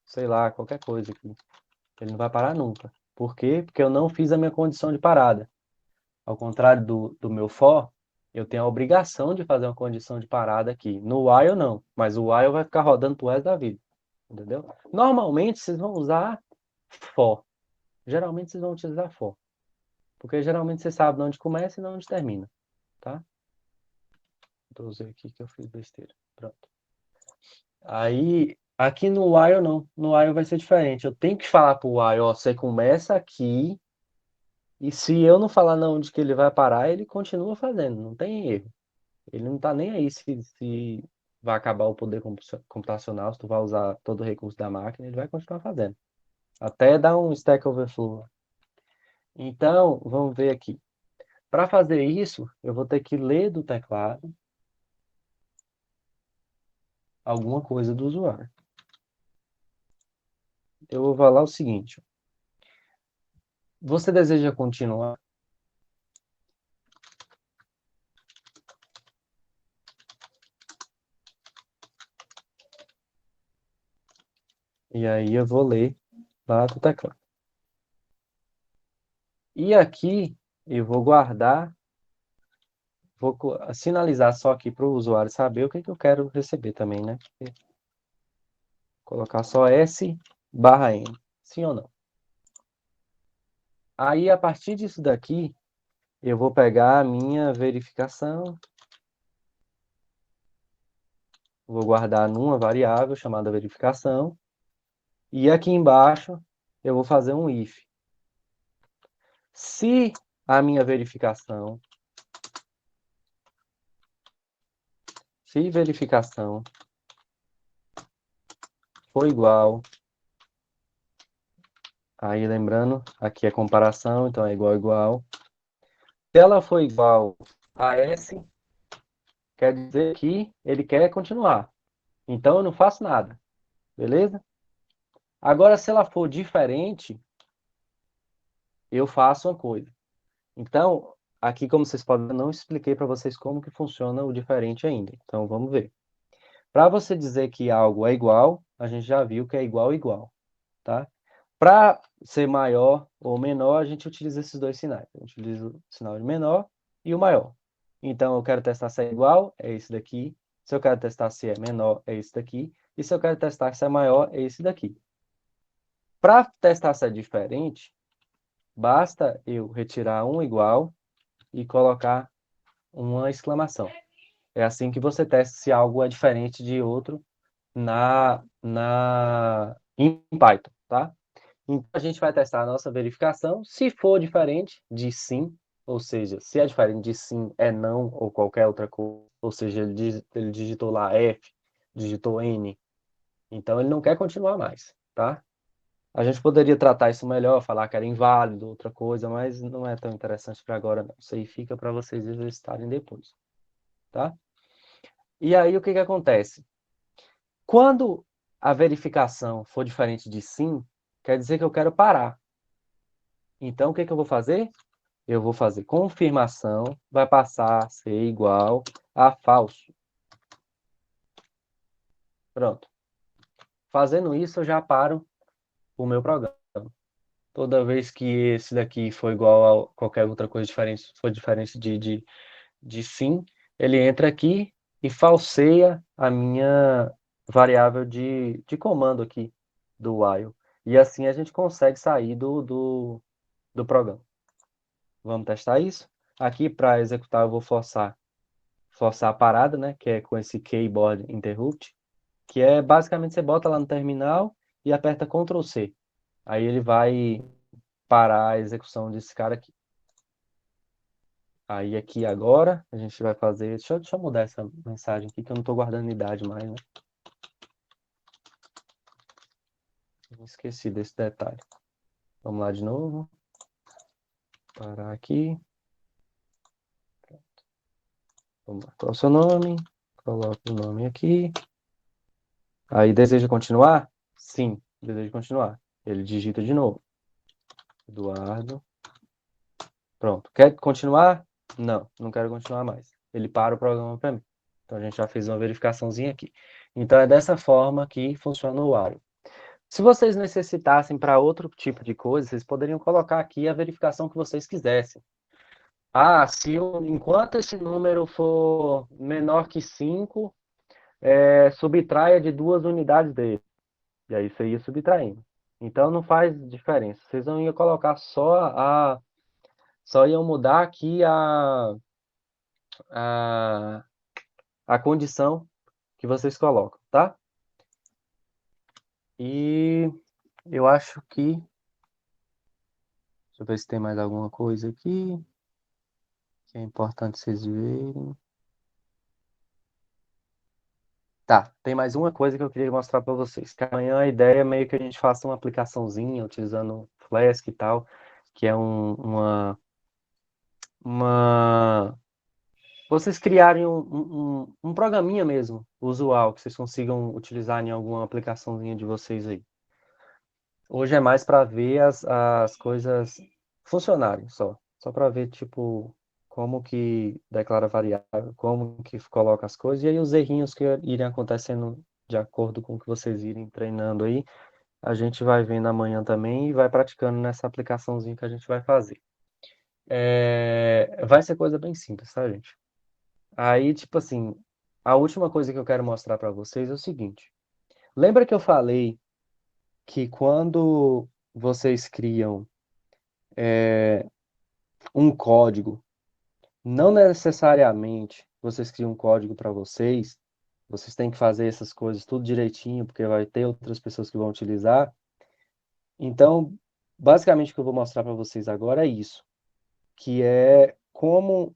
Sei lá, qualquer coisa aqui. Ele não vai parar nunca. Por quê? Porque eu não fiz a minha condição de parada. Ao contrário do meu for, eu tenho a obrigação de fazer uma condição de parada aqui. No while não, mas o while vai ficar rodando pro resto da vida. Entendeu? Normalmente vocês vão usar for. Geralmente vocês vão utilizar for. Porque geralmente você sabe de onde começa e de onde termina. Tá? Vou usar aqui que eu fiz besteira. Pronto. Aí, aqui no while não. No while vai ser diferente. Eu tenho que falar pro while, ó, você começa aqui e se eu não falar não onde que ele vai parar, ele continua fazendo. Não tem erro. Ele não tá nem aí se vai acabar o poder computacional, se tu vai usar todo o recurso da máquina, ele vai continuar fazendo. Até dar um Stack Overflow. Então, vamos ver aqui. Para fazer isso, eu vou ter que ler do teclado alguma coisa do usuário. Eu vou falar o seguinte. Você deseja continuar? E aí eu vou ler lá do teclado. E aqui eu vou guardar, vou sinalizar só aqui para o usuário saber o que eu quero receber também, né? Colocar só S/N. Sim ou não? Aí, a partir disso daqui, eu vou pegar a minha verificação, vou guardar numa variável chamada verificação, e aqui embaixo eu vou fazer um if. Se a minha verificação, se verificação for igual, aí lembrando, aqui é comparação, então é igual. Se ela for igual a S, quer dizer que ele quer continuar. Então eu não faço nada, beleza? Agora, se ela for diferente, eu faço uma coisa. Então, aqui, como vocês podem ver, eu não expliquei para vocês como que funciona o diferente ainda. Então, vamos ver. Para você dizer que algo é igual, a gente já viu que é igual, tá? Para ser maior ou menor, a gente utiliza esses dois sinais. A gente utiliza o sinal de menor e o maior. Então, eu quero testar se é igual, é esse daqui. Se eu quero testar se é menor, é esse daqui. E se eu quero testar se é maior, é esse daqui. Para testar se é diferente, basta eu retirar um igual e colocar uma exclamação. É assim que você testa se algo é diferente de outro em Python, tá? Então, a gente vai testar a nossa verificação. Se for diferente de sim, ou seja, se é diferente de sim, é não ou qualquer outra coisa, ou seja, ele digitou lá F, digitou N, então ele não quer continuar mais, tá? A gente poderia tratar isso melhor, falar que era inválido, outra coisa, mas não é tão interessante para agora, não. Isso aí fica para vocês exercitarem depois, tá? E aí, o que que acontece? Quando a verificação for diferente de sim, quer dizer que eu quero parar. Então, o que eu vou fazer? Eu vou fazer confirmação, vai passar a ser igual a falso. Pronto. Fazendo isso, eu já paro o meu programa. Toda vez que esse daqui for igual a qualquer outra coisa diferente, se for diferente de sim, ele entra aqui e falseia a minha variável de comando aqui do while. E assim a gente consegue sair do programa. Vamos testar isso? Aqui, para executar, eu vou forçar a parada, né? Que é com esse keyboard interrupt, que é basicamente você bota lá no terminal e aperta Ctrl C. Aí ele vai parar a execução desse cara aqui. Aí aqui agora a gente vai fazer. Deixa eu mudar essa mensagem aqui que eu não estou guardando unidade mais, né? Esqueci desse detalhe. Vamos lá de novo. Parar aqui. Vamos lá. Qual é o seu nome? Coloca o nome aqui. Aí deseja continuar? Sim, deseja continuar. Ele digita de novo. Eduardo. Pronto. Quer continuar? Não, não quero continuar mais. Ele para o programa para mim. Então a gente já fez uma verificaçãozinha aqui. Então é dessa forma que funciona o while. Se vocês necessitassem para outro tipo de coisa, vocês poderiam colocar aqui a verificação que vocês quisessem. Ah, enquanto esse número for menor que 5, subtraia de 2 unidades dele. E aí você ia subtraindo. Então não faz diferença. Vocês não iam colocar só iam mudar aqui a, a condição que vocês colocam, tá? E eu acho que... Deixa eu ver se tem mais alguma coisa aqui que é importante vocês verem. Tá, tem mais uma coisa que eu queria mostrar para vocês. Que amanhã a ideia é meio que a gente faça uma aplicaçãozinha utilizando Flask e tal, que é uma... Vocês criarem um programinha mesmo, usual, que vocês consigam utilizar em alguma aplicaçãozinha de vocês aí. Hoje é mais para ver as coisas funcionarem só para ver, tipo, como que declara variável, como que coloca as coisas, e aí os errinhos que irem acontecendo de acordo com o que vocês irem treinando aí, a gente vai vendo amanhã também e vai praticando nessa aplicaçãozinha que a gente vai fazer. Vai ser coisa bem simples, tá, gente? Aí, tipo assim, a última coisa que eu quero mostrar para vocês é o seguinte. Lembra que eu falei que quando vocês criam um código, não necessariamente vocês criam um código para vocês têm que fazer essas coisas tudo direitinho, porque vai ter outras pessoas que vão utilizar. Então, basicamente o que eu vou mostrar para vocês agora é isso, que é como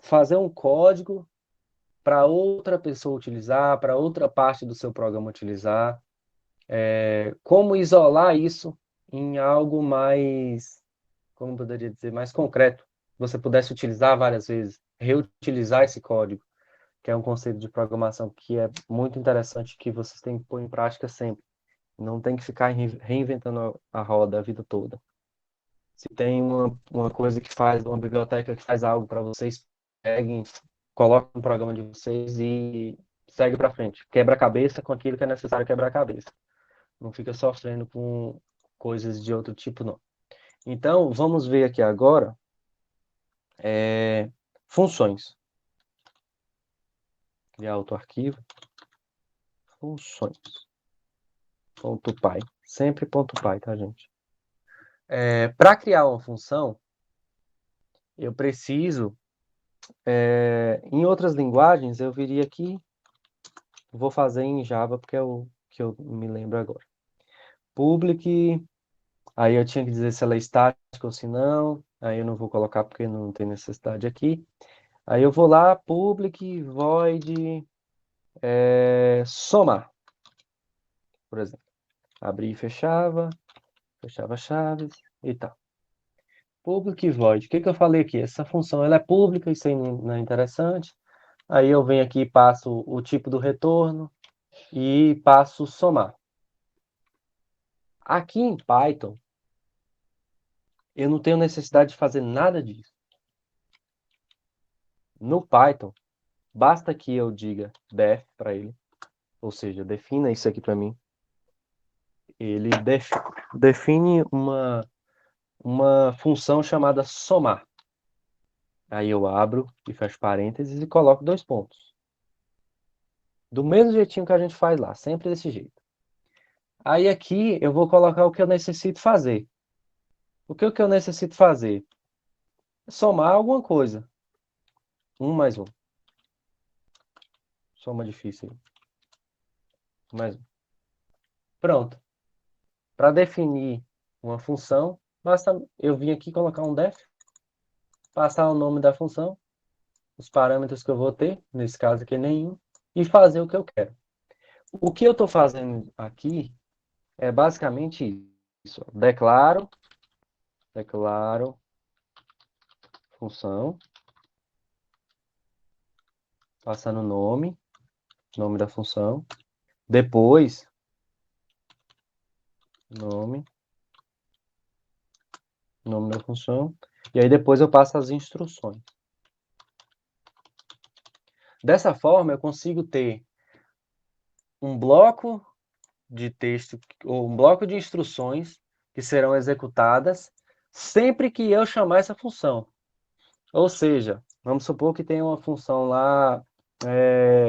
fazer um código para outra pessoa utilizar, para outra parte do seu programa utilizar, como isolar isso em algo mais, como poderia dizer, mais concreto. Você pudesse utilizar várias vezes, reutilizar esse código, que é um conceito de programação que é muito interessante, que vocês têm que pôr em prática sempre. Não tem que ficar reinventando a roda a vida toda. Se tem uma coisa que faz, uma biblioteca que faz algo para vocês, peguem, coloquem no programa de vocês e segue para frente. Quebra a cabeça com aquilo que é necessário quebrar a cabeça. Não fica sofrendo com coisas de outro tipo, não. Então, vamos ver aqui agora funções. Criar outro arquivo. Funções. .py. Sempre .py, tá, gente? Para criar uma função, eu preciso... em outras linguagens, eu viria aqui... Vou fazer em Java, porque é o que eu me lembro agora. Public... Aí eu tinha que dizer se ela é estática ou se não. Aí eu não vou colocar porque não tem necessidade aqui. Aí eu vou lá, public void somar, por exemplo. Abrir e fechava chaves e tal. Public void. O que eu falei aqui? Essa função ela é pública, isso aí não é interessante. Aí eu venho aqui e passo o tipo do retorno e passo somar. Aqui em Python, Eu não tenho necessidade de fazer nada disso. No Python, basta que eu diga def para ele, ou seja, defina isso aqui para mim. Ele define uma função chamada somar. Aí eu abro e fecho parênteses e coloco 2 pontos. Do mesmo jeitinho que a gente faz lá, sempre desse jeito. Aí aqui eu vou colocar o que eu necessito fazer. O que eu necessito fazer? Somar alguma coisa. 1 mais 1. Soma difícil. 1 mais 1. Pronto. Para definir uma função, basta eu vir aqui colocar um def, passar o nome da função, os parâmetros que eu vou ter, nesse caso aqui nenhum, e fazer o que eu quero. O que eu estou fazendo aqui é basicamente isso. Declaro função, passando o nome da função, depois nome da função, e aí depois eu passo as instruções. Dessa forma, eu consigo ter um bloco de texto ou um bloco de instruções que serão executadas sempre que eu chamar essa função. Ou seja, vamos supor que tem uma função lá,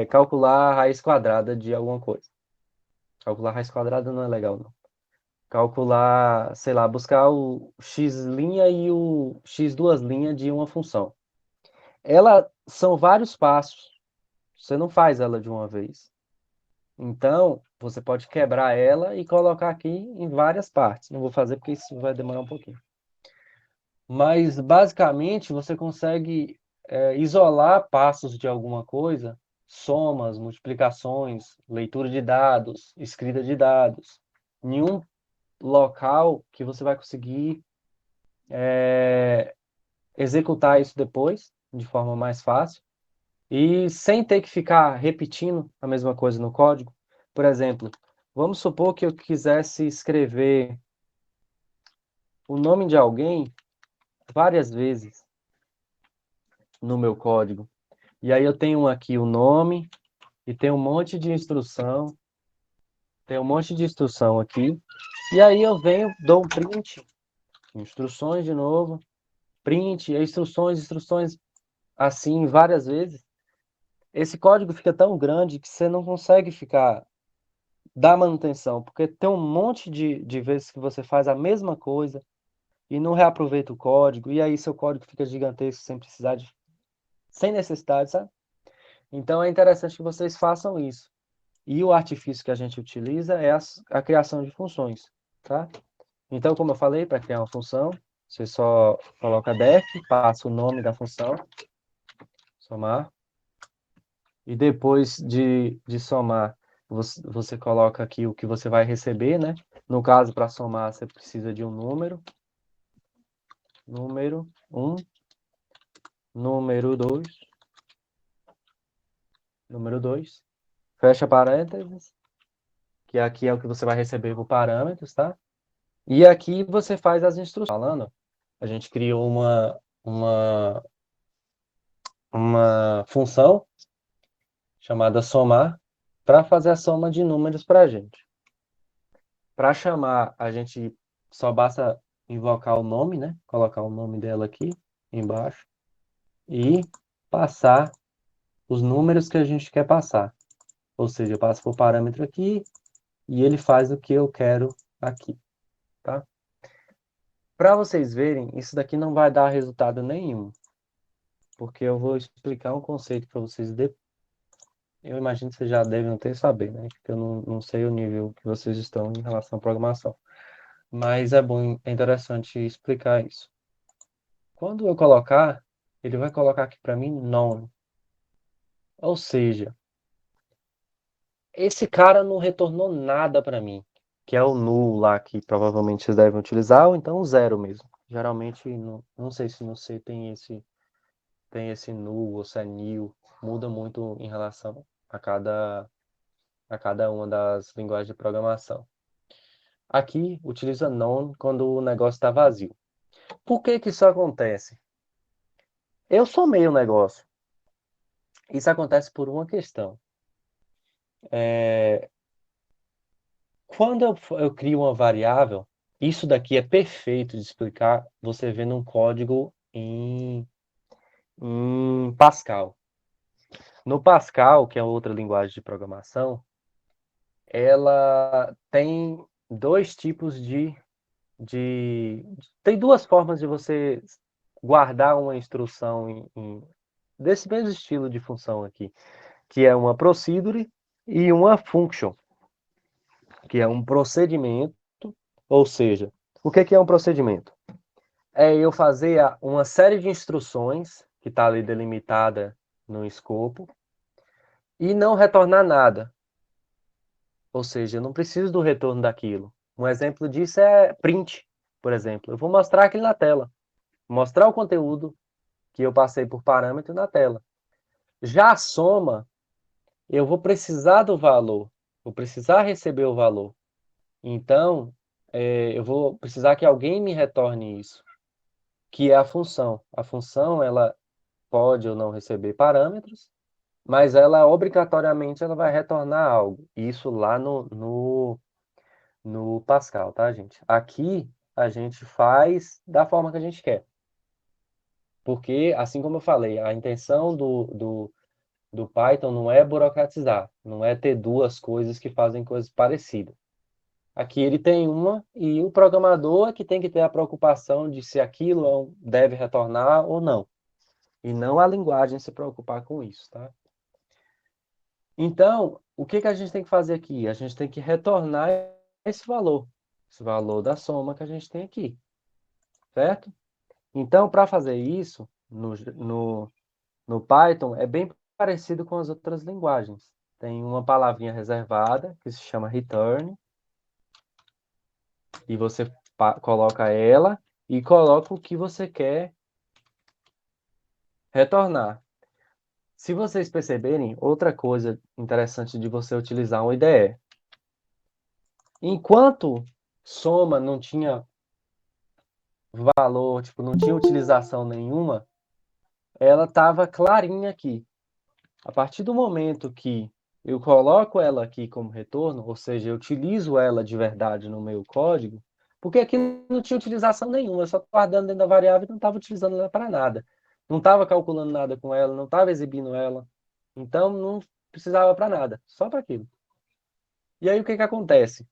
calcular a raiz quadrada de alguma coisa. Calcular a raiz quadrada não é legal, não. Calcular, sei lá, buscar o x' e o x duas linhas de uma função. Ela são vários passos. Você não faz ela de uma vez. Então, você pode quebrar ela e colocar aqui em várias partes. Não vou fazer porque isso vai demorar um pouquinho. Mas, basicamente, você consegue isolar passos de alguma coisa, somas, multiplicações, leitura de dados, escrita de dados, em um local que você vai conseguir executar isso depois, de forma mais fácil, e sem ter que ficar repetindo a mesma coisa no código. Por exemplo, vamos supor que eu quisesse escrever o nome de alguém várias vezes no meu código. E aí eu tenho aqui o nome e tem um monte de instrução. Tem um monte de instrução aqui. E aí eu venho, dou um print, instruções de novo, print, instruções assim várias vezes. Esse código fica tão grande que você não consegue ficar dar manutenção, porque tem um monte de vezes que você faz a mesma coisa e não reaproveita o código, e aí seu código fica gigantesco sem necessidade, sabe? Então é interessante que vocês façam isso. E o artifício que a gente utiliza é a criação de funções, tá? Então, como eu falei, para criar uma função, você só coloca def, passa o nome da função, somar, e depois de somar, você coloca aqui o que você vai receber, né? No caso, para somar, você precisa de um número 1, número 2, fecha parênteses, que aqui é o que você vai receber por parâmetros, tá? E aqui você faz as instruções. Falando, a gente criou uma função chamada somar para fazer a soma de números para a gente. Para chamar, a gente só basta invocar o nome, né? Colocar o nome dela aqui embaixo e passar os números que a gente quer passar. Ou seja, eu passo por parâmetro aqui e ele faz o que eu quero aqui, tá? Para vocês verem, isso daqui não vai dar resultado nenhum, porque eu vou explicar um conceito para vocês depois. Eu imagino que vocês já devem ter saber, né? Porque eu não sei o nível que vocês estão em relação à programação. Mas é bom, é interessante explicar isso. Quando eu colocar, ele vai colocar aqui para mim none. Ou seja, esse cara não retornou nada para mim, que é o null lá que provavelmente vocês devem utilizar, ou então o zero mesmo. Geralmente, não sei se no C tem esse null ou se é nil, muda muito em relação a cada uma das linguagens de programação. Aqui utiliza none quando o negócio está vazio. Por que que isso acontece? Eu somei o negócio. Isso acontece por uma questão. Quando eu crio uma variável, isso daqui é perfeito de explicar você vendo um código em Pascal. No Pascal, que é outra linguagem de programação, ela tem dois tipos tem duas formas de você guardar uma instrução desse mesmo estilo de função aqui, que é uma procedure e uma function, que é um procedimento, ou seja, o que é um procedimento? É eu fazer uma série de instruções que está ali delimitada no escopo e não retornar nada. Ou seja, eu não preciso do retorno daquilo. Um exemplo disso é print, por exemplo. Eu vou mostrar aquilo na tela. Mostrar o conteúdo que eu passei por parâmetro na tela. Já a soma, eu vou precisar do valor. Vou precisar receber o valor. Então, eu vou precisar que alguém me retorne isso, que é a função. A função, ela pode ou não receber parâmetros, mas ela obrigatoriamente ela vai retornar algo. Isso lá no Pascal, tá, gente? Aqui a gente faz da forma que a gente quer. Porque, assim como eu falei, a intenção do Python não é burocratizar, não é ter duas coisas que fazem coisas parecidas. Aqui ele tem uma e o programador é que tem que ter a preocupação de se aquilo deve retornar ou não. E não a linguagem se preocupar com isso, tá? Então, o que que a gente tem que fazer aqui? A gente tem que retornar esse valor da soma que a gente tem aqui, certo? Então, para fazer isso, no Python, é bem parecido com as outras linguagens. Tem uma palavrinha reservada, que se chama return, e você coloca ela e coloca o que você quer retornar. Se vocês perceberem, outra coisa interessante de você utilizar um IDE. Enquanto soma não tinha valor, tipo, não tinha utilização nenhuma, ela estava clarinha aqui. A partir do momento que eu coloco ela aqui como retorno, ou seja, eu utilizo ela de verdade no meu código, porque aqui não tinha utilização nenhuma, eu só estava guardando dentro da variável e não estava utilizando ela para nada. Não estava calculando nada com ela, não estava exibindo ela. Então, não precisava para nada, só para aquilo. E aí, o que que acontece?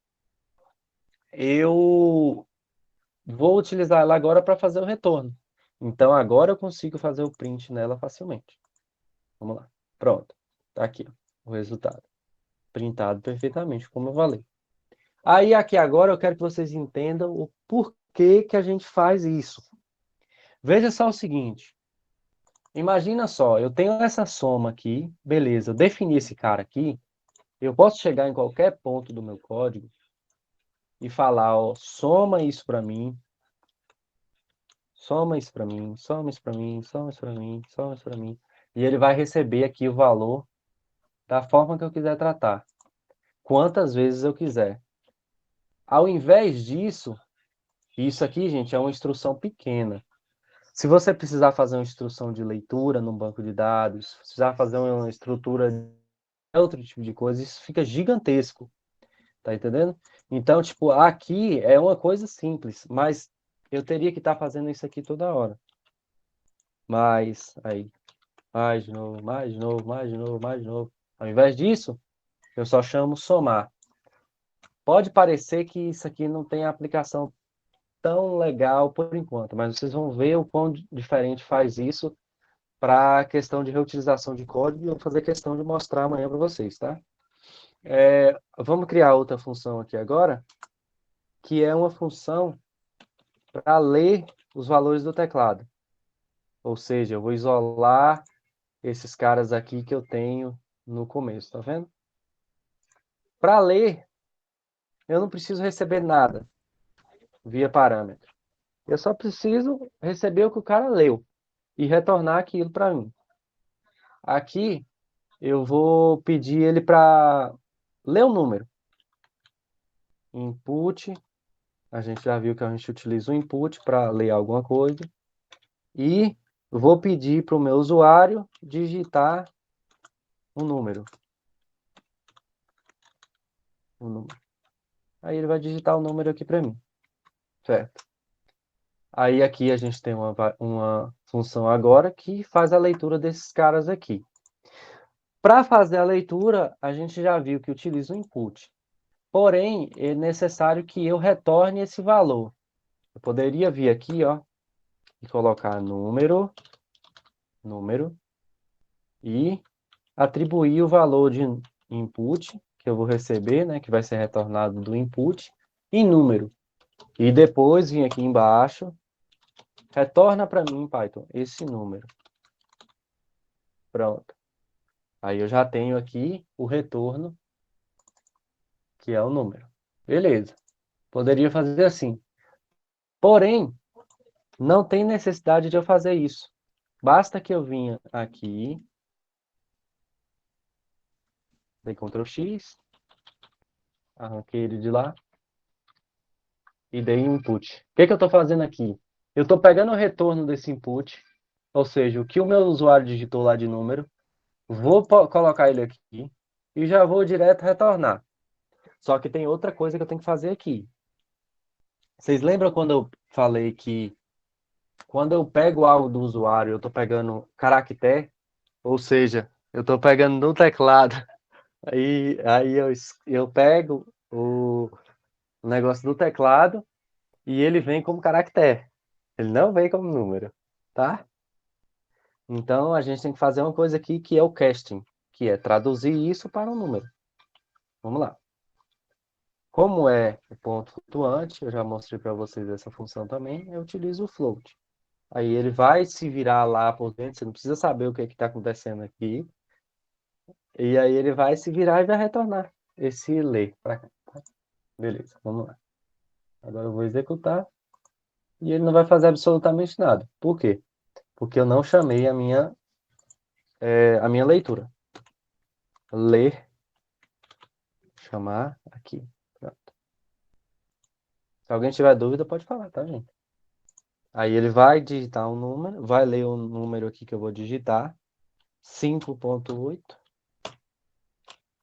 Eu vou utilizar ela agora para fazer o retorno. Então, agora eu consigo fazer o print nela facilmente. Vamos lá. Pronto. Tá aqui, ó, o resultado. Printado perfeitamente, como eu falei. Aí, aqui agora, eu quero que vocês entendam o porquê que a gente faz isso. Veja só o seguinte. Imagina só, eu tenho essa soma aqui, beleza, eu defini esse cara aqui, eu posso chegar em qualquer ponto do meu código e falar, ó, soma isso para mim, soma isso para mim, soma isso para mim, soma isso para mim, soma isso para mim, e ele vai receber aqui o valor da forma que eu quiser tratar, quantas vezes eu quiser. Ao invés disso, isso aqui, gente, é uma instrução pequena. Se você precisar fazer uma instrução de leitura num banco de dados, se precisar fazer uma estrutura de outro tipo de coisa, isso fica gigantesco, tá entendendo? Então, tipo, aqui é uma coisa simples, mas eu teria que estar fazendo isso aqui toda hora. Mas, aí, mais de novo, mais de novo, mais de novo, mais de novo. Ao invés disso, eu só chamo somar. Pode parecer que isso aqui não tem aplicação tão legal por enquanto, mas vocês vão ver o quão diferente faz isso para a questão de reutilização de código, e eu vou fazer questão de mostrar amanhã para vocês, tá? Vamos criar outra função aqui agora, que é uma função para ler os valores do teclado. Ou seja, eu vou isolar esses caras aqui que eu tenho no começo, tá vendo? Para ler, eu não preciso receber nada via parâmetro. Eu só preciso receber o que o cara leu e retornar aquilo para mim. Aqui, eu vou pedir ele para ler o número. Input A gente já viu que a gente utiliza o input para ler alguma coisa. E vou pedir para o meu usuário digitar um número. Aí ele vai digitar o número aqui para mim. Certo? Aí aqui a gente tem uma função agora que faz a leitura desses caras aqui. Para fazer a leitura, a gente já viu que utiliza o input. Porém, é necessário que eu retorne esse valor. Eu poderia vir aqui, ó, e colocar número, e atribuir o valor de input que eu vou receber, né, que vai ser retornado do input, em número. E depois vir aqui embaixo, retorna para mim, Python, esse número. Pronto. Aí eu já tenho aqui o retorno, que é o número. Beleza. Poderia fazer assim. Porém, não tem necessidade de eu fazer isso. Basta que eu vinha aqui, dei Ctrl X, arranquei ele de lá e dei input. O que eu estou fazendo aqui? Eu estou pegando o retorno desse input, ou seja, o que o meu usuário digitou lá de número, vou colocar ele aqui e já vou direto retornar. Só que tem outra coisa que eu tenho que fazer aqui. Vocês lembram quando eu falei que quando eu pego algo do usuário, eu estou pegando caractere, ou seja, eu estou pegando no teclado, aí eu pego o negócio do teclado e ele vem como caractere. Ele não vem como número, tá? Então, a gente tem que fazer uma coisa aqui que é o casting, que é traduzir isso para um número. Vamos lá. Como é o ponto flutuante, eu já mostrei para vocês essa função também, eu utilizo o float. Aí ele vai se virar lá por dentro, você não precisa saber o que está acontecendo aqui. E aí ele vai se virar e vai retornar esse ler para cá. Beleza, vamos lá. Agora eu vou executar e ele não vai fazer absolutamente nada. Por quê? Porque eu não chamei a minha leitura. Ler, chamar aqui. Pronto. Se alguém tiver dúvida, pode falar, tá, gente? Aí ele vai digitar um número, vai ler o número aqui que eu vou digitar, 5.8,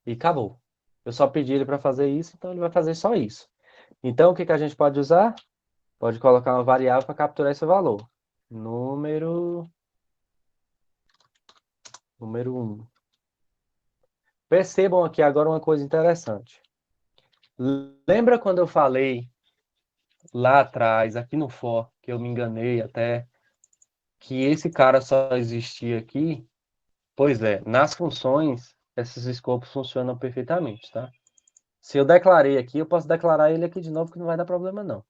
e acabou. Eu só pedi ele para fazer isso, então ele vai fazer só isso. Então, o que a gente pode usar? Pode colocar uma variável para capturar esse valor. Número 1. Percebam aqui agora uma coisa interessante. Lembra quando eu falei lá atrás, aqui no for, que eu me enganei até, que esse cara só existia aqui? Pois é, nas funções, esses escopos funcionam perfeitamente, tá? Se eu declarei aqui, eu posso declarar ele aqui de novo, que não vai dar problema não.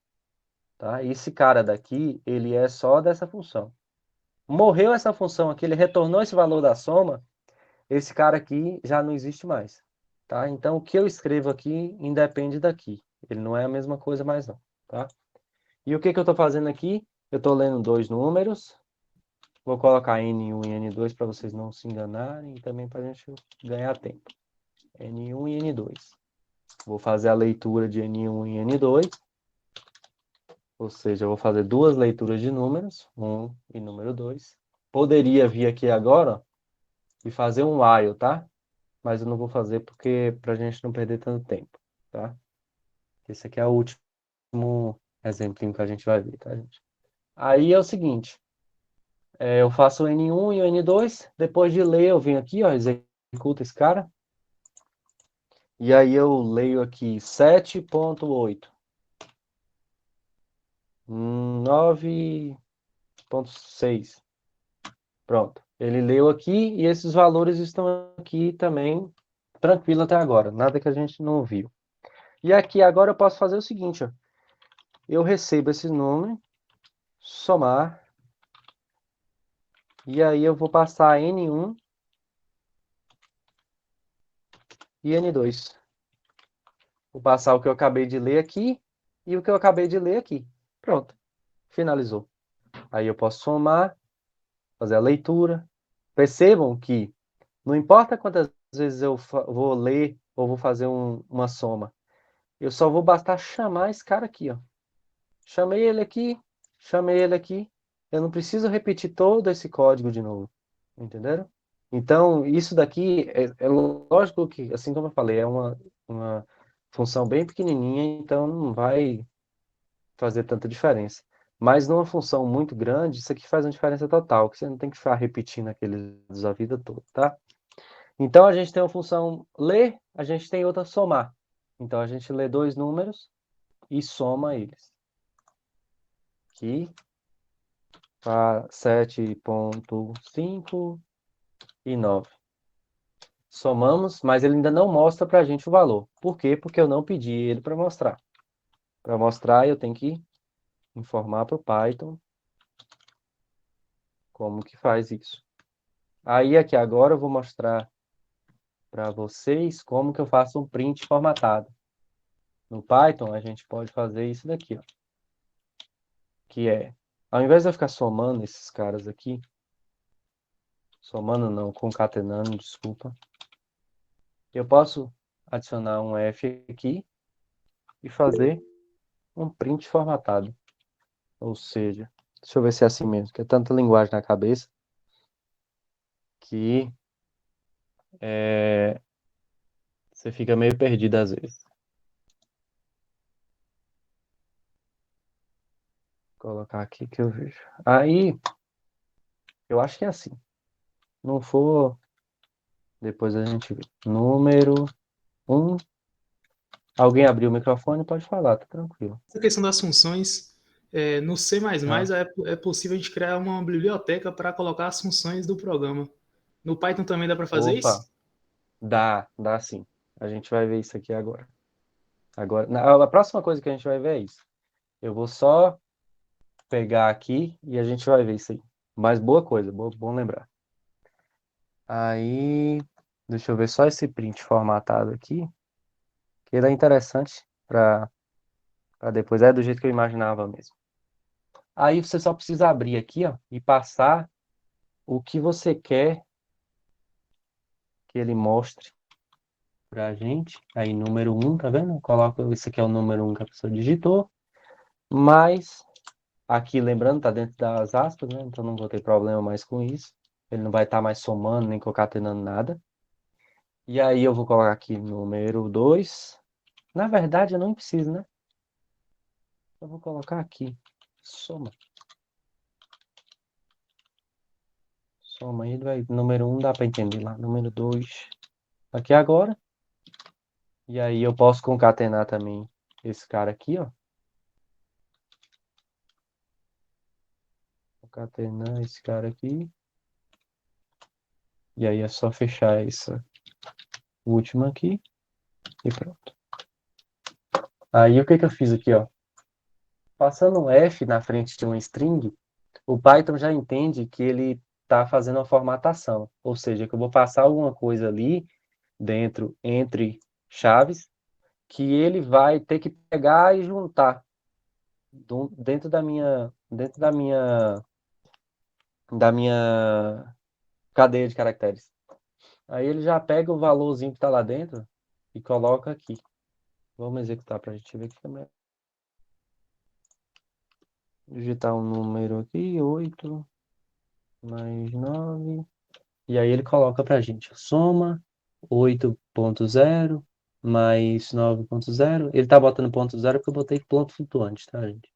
Tá? Esse cara daqui, ele é só dessa função. Morreu essa função aqui, ele retornou esse valor da soma, esse cara aqui já não existe mais. Tá? Então, o que eu escrevo aqui independe daqui. Ele não é a mesma coisa mais não. Tá? E o que eu estou fazendo aqui? Eu estou lendo dois números. Vou colocar N1 e N2 para vocês não se enganarem e também para a gente ganhar tempo. N1 e N2. Vou fazer a leitura de N1 e N2. Ou seja, eu vou fazer duas leituras de números, 1 e número 2. Poderia vir aqui agora e fazer um while, tá? Mas eu não vou fazer porque para a gente não perder tanto tempo, tá? Esse aqui é o último exemplinho que a gente vai ver, tá, gente? Aí é o seguinte, eu faço o N1 e o N2, depois de ler eu venho aqui, ó, executa esse cara, e aí eu leio aqui 7.8, 9.6, pronto. Ele leu aqui e esses valores estão aqui também tranquilo até agora, nada que a gente não viu. E aqui agora eu posso fazer o seguinte, ó, eu recebo esse número, somar, e aí eu vou passar N1 e N2. Vou passar o que eu acabei de ler aqui e o que eu acabei de ler aqui. Pronto, finalizou. Aí eu posso somar, fazer a leitura. Percebam que não importa quantas vezes eu vou ler ou vou fazer uma soma, eu só vou bastar chamar esse cara aqui, ó. Chamei ele aqui, chamei ele aqui. Eu não preciso repetir todo esse código de novo. Entenderam? Então, isso daqui é lógico que, assim como eu falei, é uma função bem pequenininha, então não vai fazer tanta diferença. Mas numa função muito grande, isso aqui faz uma diferença total, que você não tem que ficar repetindo aqueles a vida toda, tá? Então, a gente tem uma função ler, a gente tem outra somar. Então, a gente lê dois números e soma eles. Aqui, 7,5 e 9. Somamos, mas ele ainda não mostra para a gente o valor. Por quê? Porque eu não pedi ele para mostrar. Para mostrar, eu tenho que informar para o Python como que faz isso. Aí, aqui agora, eu vou mostrar para vocês como que eu faço um print formatado. No Python, a gente pode fazer isso daqui, ó. Que é, ao invés de eu ficar somando esses caras aqui, somando não, concatenando, desculpa, eu posso adicionar um F aqui e fazer um print formatado. Ou seja, deixa eu ver se é assim mesmo, que é tanta linguagem na cabeça que você fica meio perdido às vezes. Vou colocar aqui que eu vejo. Aí, eu acho que é assim. Não for, depois a gente vê. Número 1. Alguém abriu o microfone, pode falar, tá tranquilo.
Essa questão das funções, no C++
Ah.
é possível a gente criar uma biblioteca para colocar as funções do programa. No Python também dá para fazer
Opa,
isso?
dá sim. A gente vai ver isso aqui agora. A próxima coisa que a gente vai ver é isso. Eu vou só pegar aqui e a gente vai ver isso aí. Mas boa coisa, bom lembrar. Aí, deixa eu ver só esse print formatado aqui, que ele é interessante para depois. É do jeito que eu imaginava mesmo. Aí você só precisa abrir aqui, ó, e passar o que você quer que ele mostre pra gente. Aí, número 1, tá vendo? Coloca, esse aqui é o número 1 que a pessoa digitou, mas aqui, lembrando, tá dentro das aspas, né? Então não vou ter problema mais com isso. Ele não vai estar mais somando, nem concatenando nada. E aí eu vou colocar aqui número 2. Na verdade, eu não preciso, né? Eu vou colocar aqui. Soma. Soma aí, vai. Número 1 dá para entender lá. Número 2 aqui agora. E aí eu posso concatenar também esse cara aqui, ó. Concatenar esse cara aqui. E aí é só fechar essa última aqui. E pronto. Aí o que que eu fiz aqui, ó? Passando um F na frente de uma string, o Python já entende que ele está fazendo uma formatação. Ou seja, que eu vou passar alguma coisa ali dentro, entre chaves, que ele vai ter que pegar e juntar dentro da minha cadeia de caracteres. Aí ele já pega o valorzinho que está lá dentro e coloca aqui. Vamos executar para a gente ver aqui também. Digitar um número aqui, 8 mais 9. E aí ele coloca para a gente. Soma 8.0 mais 9.0. Ele está botando ponto zero porque eu botei ponto flutuante, tá, gente?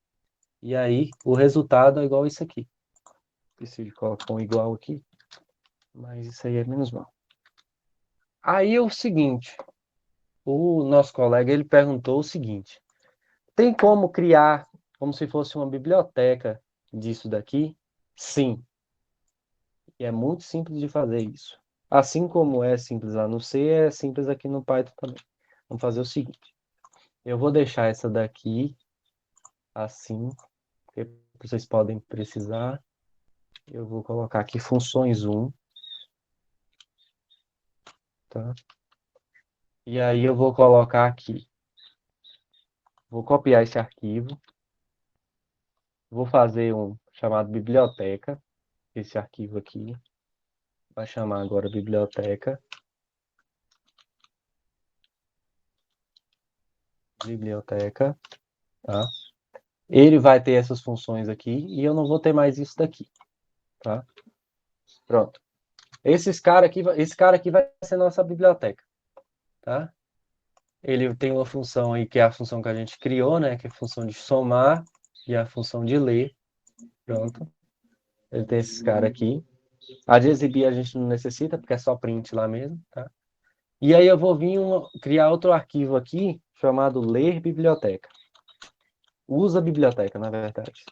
E aí o resultado é igual isso aqui. Preciso colocar um igual aqui, mas isso aí é menos mal. Aí é o seguinte, o nosso colega ele perguntou o seguinte: tem como criar como se fosse uma biblioteca disso daqui? Sim, e é muito simples de fazer isso. Assim como é simples lá no C, é simples aqui no Python também. Vamos fazer o seguinte: eu vou deixar essa daqui assim, porque vocês podem precisar. Eu vou colocar aqui funções 1, tá? E aí eu vou colocar aqui. Vou copiar esse arquivo. Vou fazer um chamado biblioteca. Esse arquivo aqui. Vai chamar agora biblioteca. Biblioteca, tá? ele vai ter essas funções aqui e eu não vou ter mais isso daqui, tá? Pronto. Esse cara aqui vai ser nossa biblioteca, tá? Ele tem uma função aí que é a função que a gente criou, né? Que é a função de somar e a função de ler. Pronto. Ele tem esses caras aqui. A de exibir a gente não necessita, porque é só print lá mesmo, tá? E aí eu vou criar outro arquivo aqui, chamado ler biblioteca. Usa biblioteca, na verdade.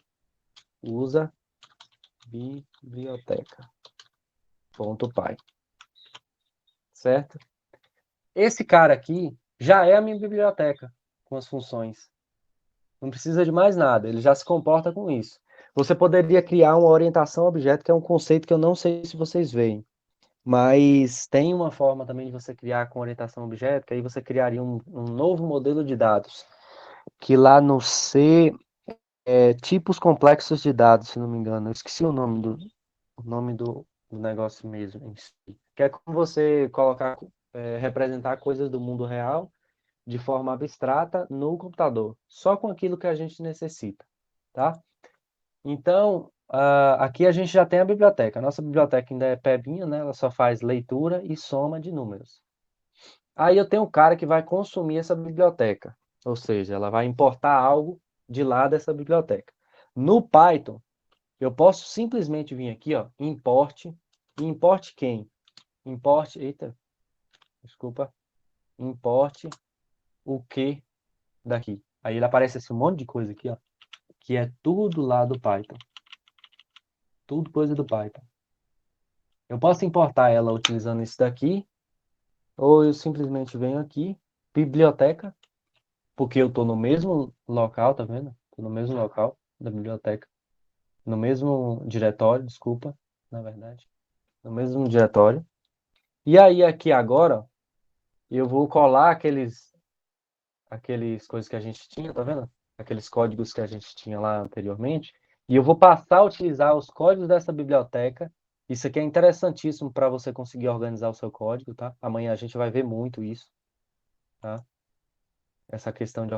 Usa biblioteca.py. Certo? Esse cara aqui já é a minha biblioteca, com as funções. Não precisa de mais nada, ele já se comporta com isso. Você poderia criar uma orientação a objeto, que é um conceito que eu não sei se vocês veem. Mas tem uma forma também de você criar com orientação a objeto, que aí você criaria um novo modelo de dados. Que lá no C é tipos complexos de dados, se não me engano. Eu esqueci o nome do negócio mesmo em si. Que é como você representar coisas do mundo real de forma abstrata no computador, só com aquilo que a gente necessita, tá? Então, aqui a gente já tem a biblioteca. A nossa biblioteca ainda é pebinha, né? Ela só faz leitura e soma de números. Aí eu tenho um cara que vai consumir essa biblioteca, ou seja, ela vai importar algo de lá dessa biblioteca. No Python, eu posso simplesmente vir aqui, ó, import, e import quem? Desculpa, import o que daqui. Aí ele aparece esse monte de coisa aqui, ó, que é tudo lá do Python. Tudo coisa do Python. Eu posso importar ela utilizando isso daqui, ou eu simplesmente venho aqui, biblioteca, porque eu estou no mesmo local, tá vendo? Estou no mesmo local da biblioteca. No mesmo diretório, desculpa, na verdade. No mesmo diretório. E aí aqui agora, eu vou colar aqueles coisas que a gente tinha, tá vendo? Aqueles códigos que a gente tinha lá anteriormente. E eu vou passar a utilizar os códigos dessa biblioteca. Isso aqui é interessantíssimo para você conseguir organizar o seu código, tá? Amanhã a gente vai ver muito isso, tá? Essa questão de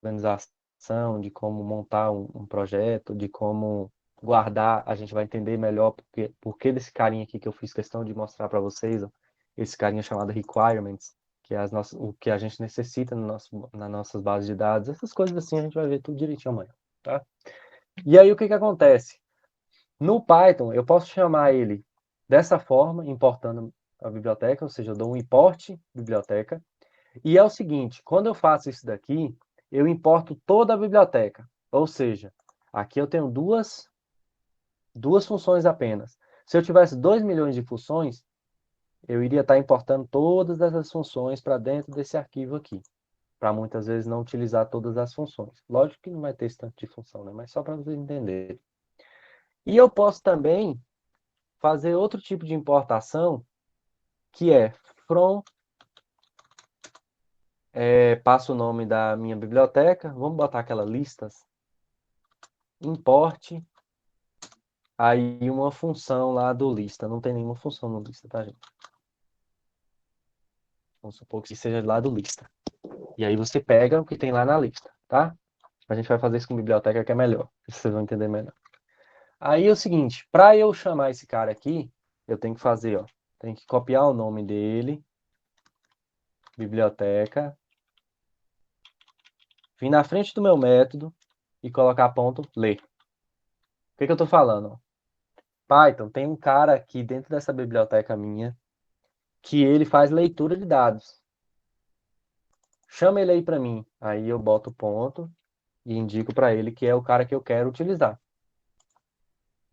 organização, de como montar um projeto, de como guardar, a gente vai entender melhor porque desse carinha aqui que eu fiz questão de mostrar para vocês, ó, esse carinha chamado requirements, que é o que a gente necessita nas nossas bases de dados, essas coisas assim a gente vai ver tudo direitinho amanhã, tá? E aí o que acontece? No Python eu posso chamar ele dessa forma, importando a biblioteca, ou seja, eu dou um import biblioteca, e é o seguinte, quando eu faço isso daqui, eu importo toda a biblioteca. Ou seja, aqui eu tenho duas funções apenas. Se eu tivesse 2 milhões de funções, eu iria estar importando todas essas funções para dentro desse arquivo aqui. Para muitas vezes não utilizar todas as funções. Lógico que não vai ter esse tanto de função, né? Mas só para vocês entenderem. E eu posso também fazer outro tipo de importação, que é from passo o nome da minha biblioteca, vamos botar aquela listas, import, aí uma função lá do lista, não tem nenhuma função no lista, tá, gente? Vamos supor que seja lá do lista. E aí você pega o que tem lá na lista, tá? A gente vai fazer isso com biblioteca que é melhor, vocês vão entender melhor. Aí é o seguinte, para eu chamar esse cara aqui, eu tenho que fazer, ó, tenho que copiar o nome dele, biblioteca, vir na frente do meu método e colocar ponto ler. O que eu estou falando? Python, tem um cara aqui dentro dessa biblioteca minha que ele faz leitura de dados. Chama ele aí para mim. Aí eu boto o ponto e indico para ele que é o cara que eu quero utilizar.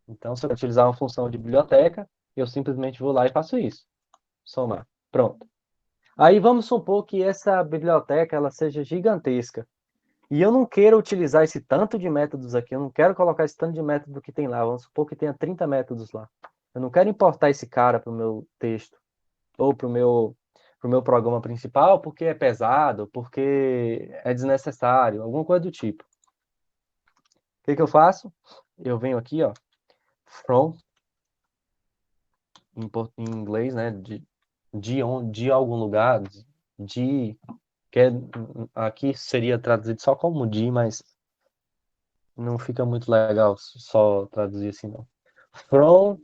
Então, se eu utilizar uma função de biblioteca, eu simplesmente vou lá e faço isso. Somar. Pronto. Aí vamos supor que essa biblioteca ela seja gigantesca. E eu não quero utilizar esse tanto de métodos aqui, eu não quero colocar esse tanto de método que tem lá. Vamos supor que tenha 30 métodos lá. Eu não quero importar esse cara para o meu texto ou para o meu programa principal porque é pesado, porque é desnecessário, alguma coisa do tipo. O que eu faço? Eu venho aqui, ó, from, em inglês, né, de algum lugar, de, que aqui seria traduzido só como de, mas Não fica muito legal só traduzir assim, não. From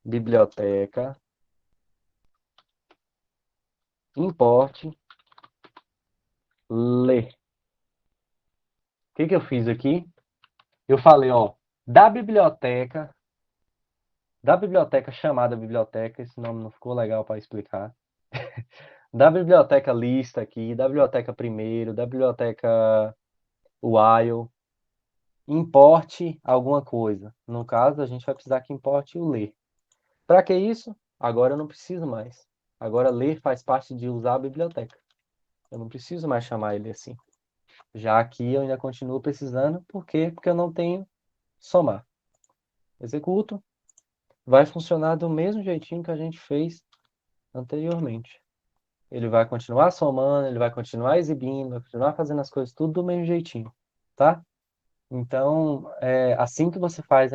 biblioteca, import, ler. O que que eu fiz aqui? Eu falei, ó, da biblioteca chamada biblioteca, esse nome não ficou legal para explicar. Da biblioteca lista aqui, da biblioteca primeiro, da biblioteca while, importe alguma coisa. No caso, a gente vai precisar que importe o ler. Para que isso? Agora eu não preciso mais. Agora ler faz parte de usar a biblioteca. Eu não preciso mais chamar ele assim. Já aqui eu ainda continuo precisando, por quê? Porque eu não tenho somar. Executo, vai funcionar do mesmo jeitinho que a gente fez anteriormente. Ele vai continuar somando, ele vai continuar exibindo, vai continuar fazendo as coisas tudo do mesmo jeitinho, tá? Então, assim que você faz,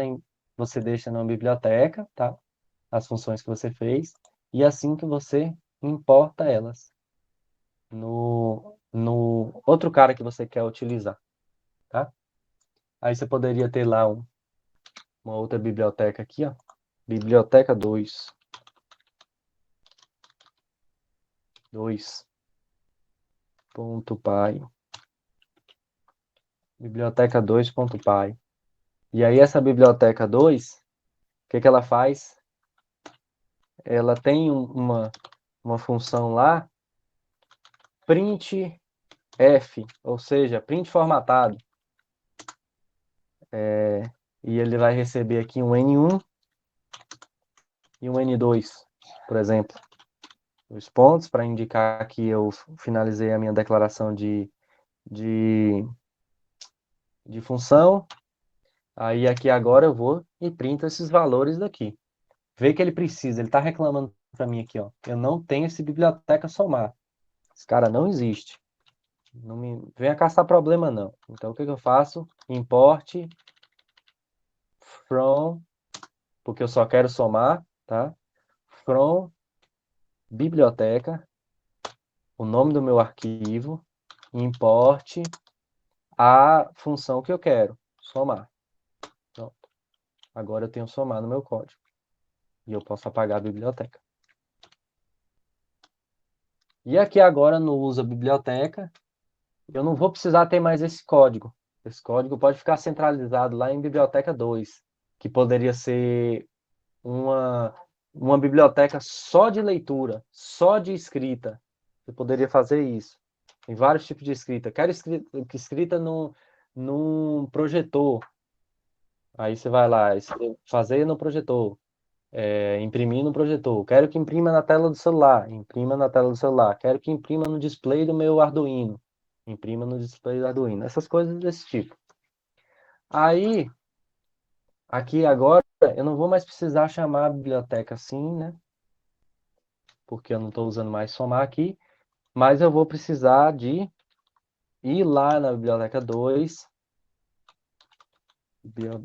você deixa na biblioteca, tá? As funções que você fez, e assim que você importa elas no outro cara que você quer utilizar, tá? Aí você poderia ter lá uma outra biblioteca aqui, ó. Biblioteca 2.py. Biblioteca 2.py. E aí essa biblioteca 2, o que que ela faz? Ela tem uma função lá, printf, ou seja, print formatado. E ele vai receber aqui um N1 e um N2, por exemplo. Os pontos para indicar que eu finalizei a minha declaração de, de função. Aí aqui agora eu vou e printo esses valores daqui. Vê que ele precisa, ele está reclamando para mim aqui, ó. Eu não tenho esse biblioteca somar. Esse cara não existe. Não me venha caçar problema, não. Então, o que que eu faço? Import from, porque eu só quero somar, tá? From biblioteca, o nome do meu arquivo, import a função que eu quero, somar. Pronto. Agora eu tenho somar no meu código. E eu posso apagar a biblioteca. E aqui agora no usa biblioteca, eu não vou precisar ter mais esse código. Esse código pode ficar centralizado lá em biblioteca 2, que poderia ser uma, uma biblioteca só de leitura, só de escrita. Você poderia fazer isso. Tem vários tipos de escrita. Quero escrita num projetor. Aí você vai lá, fazer no projetor, imprimir no projetor. Quero que imprima na tela do celular, imprima na tela do celular. Quero que imprima no display do meu Arduino, imprima no display do Arduino. Essas coisas desse tipo. Aí, aqui agora, eu não vou mais precisar chamar a biblioteca assim, né? Porque eu não estou usando mais somar aqui. Mas eu vou precisar de ir lá na biblioteca 2,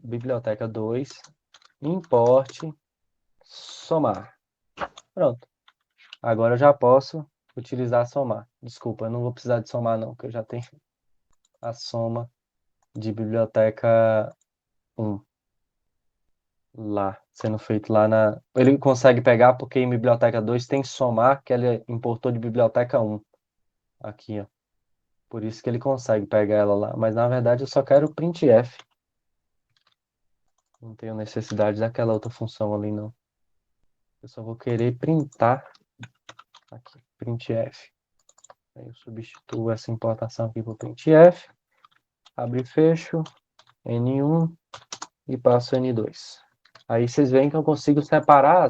biblioteca 2, import, somar. Pronto. Agora eu já posso utilizar somar. Desculpa, eu não vou precisar de somar não, porque eu já tenho a soma de biblioteca 1 lá, sendo feito lá na... Ele consegue pegar porque em biblioteca 2 tem somar, que ele importou de biblioteca 1. Aqui, ó. Por isso que ele consegue pegar ela lá. Mas na verdade eu só quero printf. Não tenho necessidade daquela outra função ali, não. Eu só vou querer printar aqui, printf. Aí eu substituo essa importação aqui por printf. Abre e fecho, N1 e passo N2. Aí vocês veem que eu consigo separar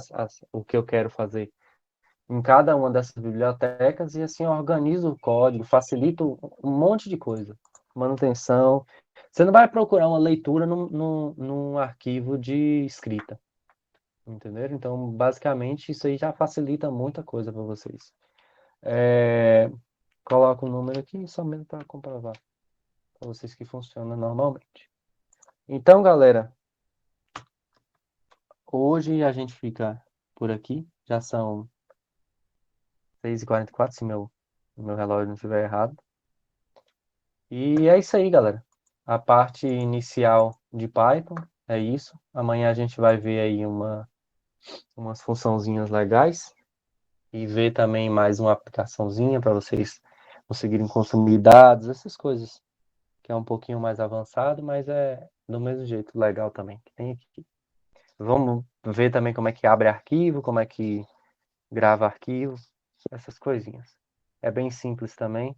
o que eu quero fazer em cada uma dessas bibliotecas e assim eu organizo o código, facilito um monte de coisa. Manutenção. Você não vai procurar uma leitura num arquivo de escrita. Entenderam? Então, basicamente, isso aí já facilita muita coisa para vocês. Coloco um número aqui somente para comprovar para vocês que funciona normalmente. Então, galera, hoje a gente fica por aqui. Já são 6h44, se meu relógio não estiver errado. E é isso aí, galera. a parte inicial de Python, é isso. Amanhã a gente vai ver aí umas funçãozinhas legais e ver também mais uma aplicaçãozinha para vocês conseguirem consumir dados, essas coisas, que é um pouquinho mais avançado, mas é do mesmo jeito legal também que tem aqui. Vamos ver também como é que abre arquivo, como é que grava arquivo, essas coisinhas. É bem simples também.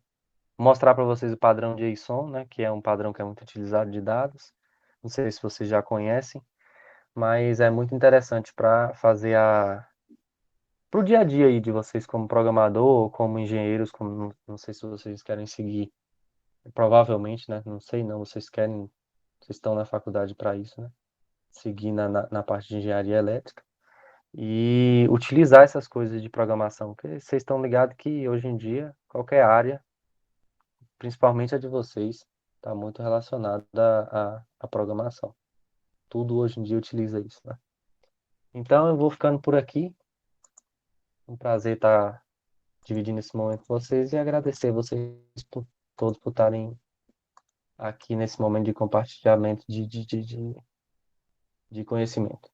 Mostrar para vocês o padrão JSON, né, que é um padrão que é muito utilizado de dados. Não sei se vocês já conhecem, mas é muito interessante para fazer para o dia a dia aí de vocês como programador ou como engenheiros, como, não sei se vocês querem seguir, provavelmente, né, não sei não, vocês querem, vocês estão na faculdade para isso, né, seguir na parte de engenharia elétrica e utilizar essas coisas de programação, porque vocês estão ligados que hoje em dia, qualquer área, principalmente a de vocês, está muito relacionada à programação. Tudo hoje em dia utiliza isso, né? Então eu vou ficando por aqui. Um prazer estar dividindo esse momento com vocês e agradecer vocês todos por estarem aqui nesse momento de compartilhamento de conhecimento.